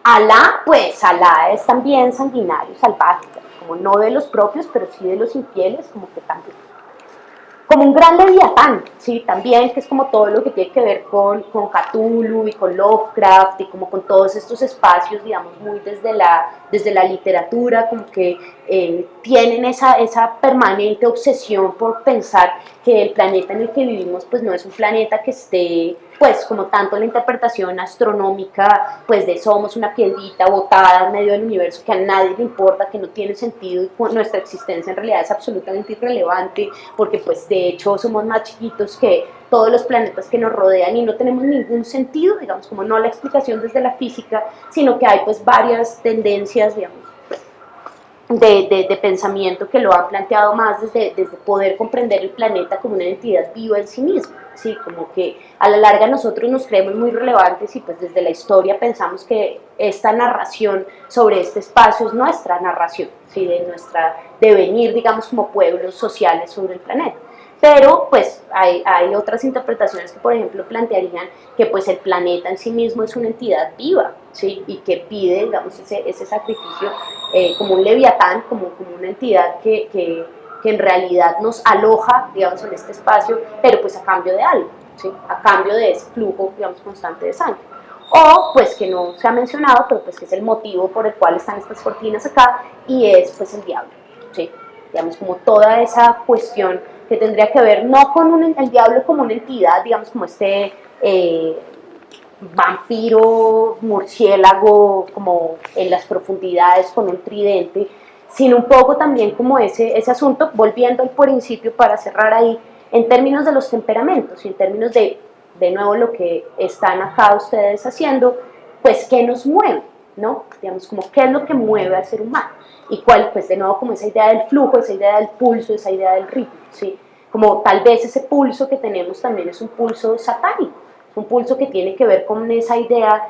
Alá, pues Alá es también sanguinario, salvaje, como no de los propios, pero sí de los infieles, como que también. Como un gran leviatán, sí, también, que es como todo lo que tiene que ver con Cthulhu y con Lovecraft y como con todos estos espacios, digamos, muy desde la literatura, como que tienen esa permanente obsesión por pensar que el planeta en el que vivimos pues no es un planeta que esté, pues como tanto la interpretación astronómica, pues de somos una piedrita botada en medio del universo que a nadie le importa, que no tiene sentido y nuestra existencia en realidad es absolutamente irrelevante porque pues de hecho somos más chiquitos que todos los planetas que nos rodean y no tenemos ningún sentido, digamos, como no la explicación desde la física, sino que hay pues varias tendencias, digamos, de pensamiento que lo han planteado más desde poder comprender el planeta como una entidad viva en sí misma, ¿sí? Como que a la larga nosotros nos creemos muy relevantes y pues desde la historia pensamos que esta narración sobre este espacio es nuestra narración, ¿sí? De nuestra devenir, digamos, como pueblos sociales sobre el planeta. Pero pues hay otras interpretaciones que por ejemplo plantearían que pues el planeta en sí mismo es una entidad viva, ¿sí? Y que pide, digamos, ese sacrificio como un leviatán, como una entidad que en realidad nos aloja, digamos, en este espacio, pero pues a cambio de algo, ¿sí? A cambio de ese flujo, digamos, constante de sangre. O pues que no se ha mencionado, pero pues que es el motivo por el cual están estas cortinas acá, y es pues el diablo, ¿sí? Digamos, como toda esa cuestión que tendría que ver no con el diablo como una entidad, digamos, como vampiro, murciélago, como en las profundidades con un tridente, sino un poco también como ese asunto, volviendo al principio para cerrar ahí, en términos de los temperamentos y en términos de nuevo lo que están acá ustedes haciendo, pues qué nos mueve, ¿no? Digamos, como qué es lo que mueve al ser humano y cuál, pues de nuevo como esa idea del flujo, esa idea del pulso, esa idea del ritmo, ¿sí? Como tal vez ese pulso que tenemos también es un pulso satánico, es un pulso que tiene que ver con esa idea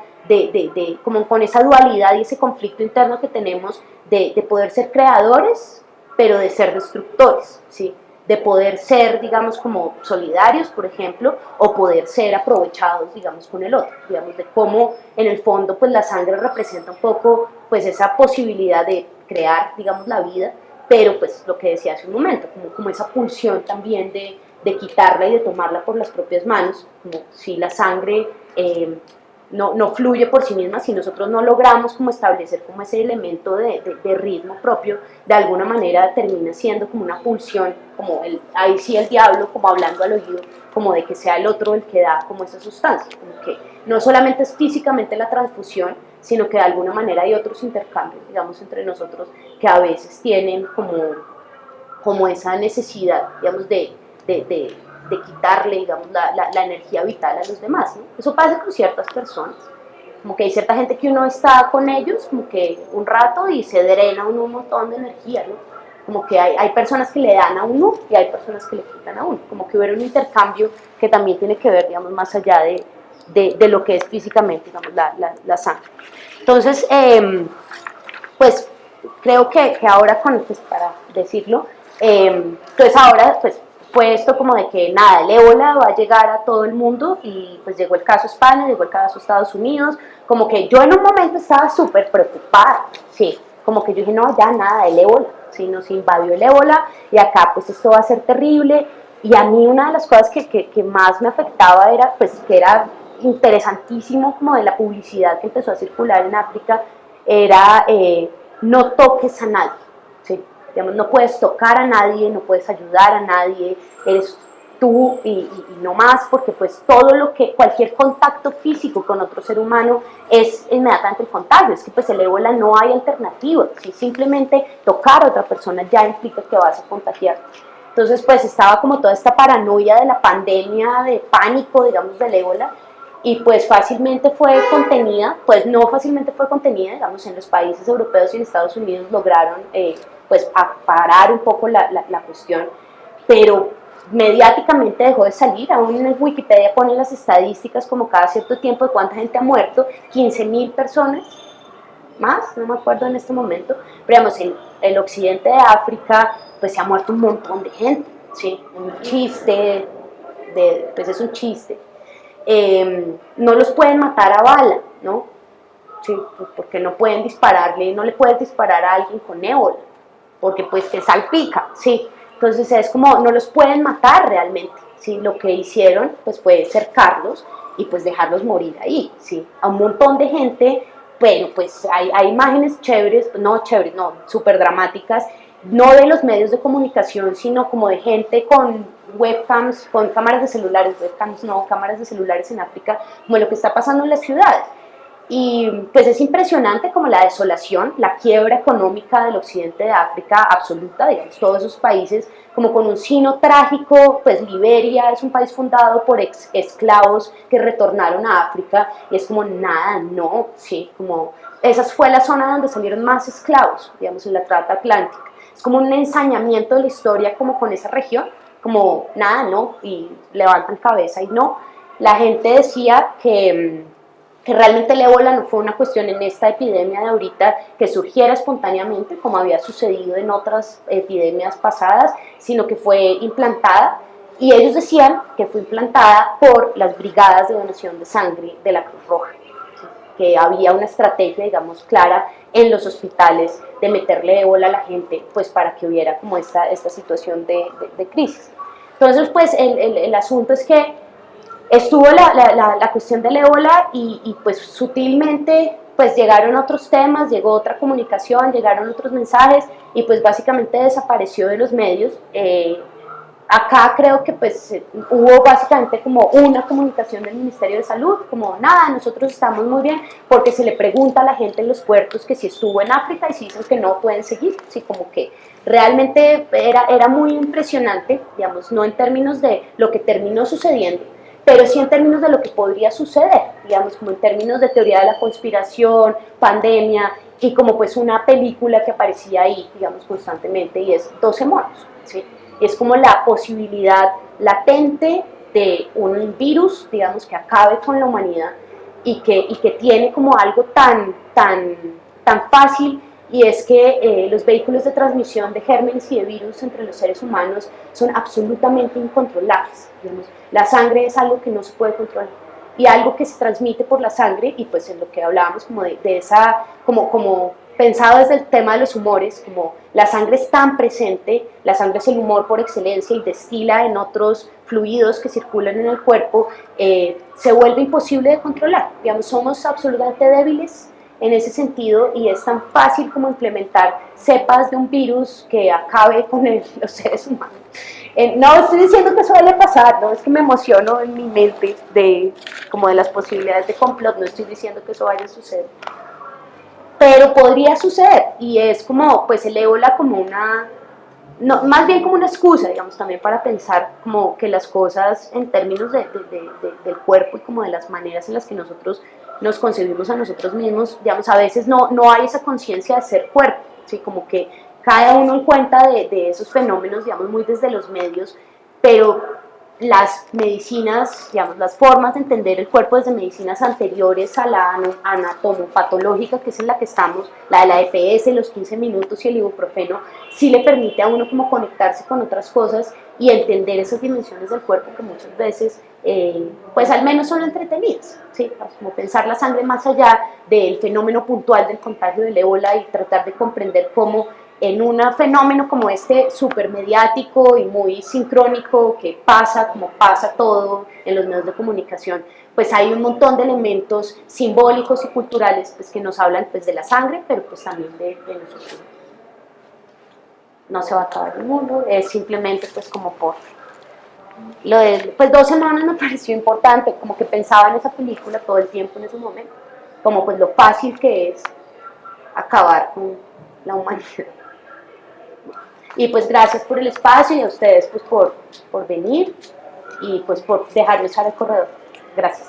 como con esa dualidad y ese conflicto interno que tenemos de poder ser creadores, pero de ser destructores, ¿sí? De poder ser, digamos, como solidarios, por ejemplo, o poder ser aprovechados, digamos, con el otro, digamos, de cómo en el fondo, pues la sangre representa un poco, pues esa posibilidad de crear, digamos, la vida, pero pues lo que decía hace un momento, como esa pulsión también de quitarla y de tomarla por las propias manos, como si la sangre no fluye por sí misma, si nosotros no logramos como establecer como ese elemento de ritmo propio, de alguna manera termina siendo como una pulsión, como ahí sí el diablo, como hablando al oído, como de que sea el otro el que da como esa sustancia, como que no solamente es físicamente la transfusión, sino que de alguna manera hay otros intercambios, digamos, entre nosotros, que a veces tienen como esa necesidad, digamos, de quitarle, digamos, la energía vital a los demás, ¿no? Eso pasa con ciertas personas, como que hay cierta gente que uno está con ellos, como que un rato y se drena uno un montón de energía, ¿no? Como que hay personas que le dan a uno y hay personas que le quitan a uno, como que hubiera un intercambio que también tiene que ver, digamos, más allá de lo que es físicamente, digamos, la sangre. Entonces, pues creo que ahora, pues, para decirlo, entonces ahora pues fue esto como de que nada, el ébola va a llegar a todo el mundo y pues llegó el caso España, llegó el caso Estados Unidos, como que yo en un momento estaba súper preocupada, sí, como que yo dije no, ya nada, el ébola, sí, nos invadió el ébola y acá pues esto va a ser terrible y a mí una de las cosas que más me afectaba era pues que era interesantísimo como de la publicidad que empezó a circular en África, era no toques a nadie, ¿sí? Digamos, no puedes tocar a nadie, no puedes ayudar a nadie, eres tú y no más, porque pues todo lo que, cualquier contacto físico con otro ser humano es inmediatamente el contagio, es que pues el ébola no hay alternativa, ¿sí? Simplemente tocar a otra persona ya implica que vas a contagiar. Entonces pues estaba como toda esta paranoia de la pandemia, de pánico, digamos, del ébola, y pues fácilmente fue contenida, pues no fácilmente fue contenida, digamos, en los países europeos y en Estados Unidos lograron pues parar un poco la cuestión, pero mediáticamente dejó de salir, aún en Wikipedia ponen las estadísticas como cada cierto tiempo de cuánta gente ha muerto, 15.000 personas, más, no me acuerdo en este momento, pero digamos, en el occidente de África pues se ha muerto un montón de gente, ¿sí? Un chiste, pues es un chiste. No los pueden matar a bala, ¿no? Sí, pues porque no pueden dispararle, no le puedes disparar a alguien con ébola, porque pues te salpica, sí. Entonces es como, no los pueden matar realmente, sí. Lo que hicieron pues fue cercarlos y pues dejarlos morir ahí, sí. A un montón de gente, bueno, pues hay imágenes chéveres, no, súper dramáticas, no de los medios de comunicación, sino como de gente con webcams, con cámaras de celulares, webcams no, cámaras de celulares en África, como lo que está pasando en las ciudades. Y pues es impresionante como la desolación, la quiebra económica del occidente de África absoluta, digamos, todos esos países como con un sino trágico, pues Liberia es un país fundado por esclavos que retornaron a África y es como nada, no, sí, como esa fue la zona donde salieron más esclavos, digamos, en la trata atlántica. Es como un ensañamiento de la historia como con esa región, como nada, no, y levantan cabeza y no. La gente decía que realmente el ébola no fue una cuestión en esta epidemia de ahorita que surgiera espontáneamente, como había sucedido en otras epidemias pasadas, sino que fue implantada, y ellos decían que fue implantada por las brigadas de donación de sangre de la Cruz Roja, ¿sí? Que había una estrategia, digamos, clara en los hospitales de meterle ébola a la gente, pues para que hubiera como esta situación de crisis. Entonces, pues el asunto es que estuvo la cuestión del ébola y pues sutilmente pues llegaron otros temas, llegó otra comunicación, llegaron otros mensajes y pues básicamente desapareció de los medios Acá creo que pues hubo básicamente como una comunicación del Ministerio de Salud, como nada, nosotros estamos muy bien, porque se le pregunta a la gente en los puertos que si estuvo en África y si dicen que no pueden seguir, sí, como que realmente era muy impresionante, digamos, no en términos de lo que terminó sucediendo, pero sí en términos de lo que podría suceder, digamos, como en términos de teoría de la conspiración, pandemia, y como pues una película que aparecía ahí, digamos, constantemente, y es 12 monos, ¿sí? Es como la posibilidad latente de un virus, digamos, que acabe con la humanidad y que tiene como algo tan fácil, y es que los vehículos de transmisión de gérmenes y de virus entre los seres humanos son absolutamente incontrolables. Digamos. La sangre es algo que no se puede controlar y algo que se transmite por la sangre, y pues en lo que hablábamos como de esa, como pensado desde el tema de los humores, como la sangre es tan presente, la sangre es el humor por excelencia y destila en otros fluidos que circulan en el cuerpo, se vuelve imposible de controlar. Digamos, somos absolutamente débiles en ese sentido y es tan fácil como implementar cepas de un virus que acabe con los seres humanos. No estoy diciendo que eso vaya a pasar, no es que me emociono en mi mente como de las posibilidades de complot, no estoy diciendo que eso vaya a suceder, pero podría suceder, y es como pues el ébola como una, no, más bien como una excusa, digamos, también para pensar como que las cosas en términos del cuerpo y como de las maneras en las que nosotros nos concebimos a nosotros mismos, digamos, a veces no hay esa conciencia de ser cuerpo, ¿sí? Como que cada uno en cuenta de esos fenómenos, digamos, muy desde los medios, pero las medicinas, digamos, las formas de entender el cuerpo desde medicinas anteriores a la anatomopatológica, que es en la que estamos, la de la EPS, los 15 minutos y el ibuprofeno, sí le permite a uno como conectarse con otras cosas y entender esas dimensiones del cuerpo que muchas veces, pues al menos son entretenidas, ¿sí? Como pensar la sangre más allá del fenómeno puntual del contagio del ébola y tratar de comprender cómo en un fenómeno como este súper mediático y muy sincrónico que pasa, como pasa todo en los medios de comunicación, pues hay un montón de elementos simbólicos y culturales pues, que nos hablan pues, de la sangre, pero pues también de nosotros. No se va a acabar el mundo, es simplemente pues como por... Lo de pues 2 semanas me pareció importante, como que pensaba en esa película todo el tiempo en ese momento, como pues lo fácil que es acabar con la humanidad. Y pues gracias por el espacio y a ustedes pues por venir y pues por dejarme usar el corredor. Gracias.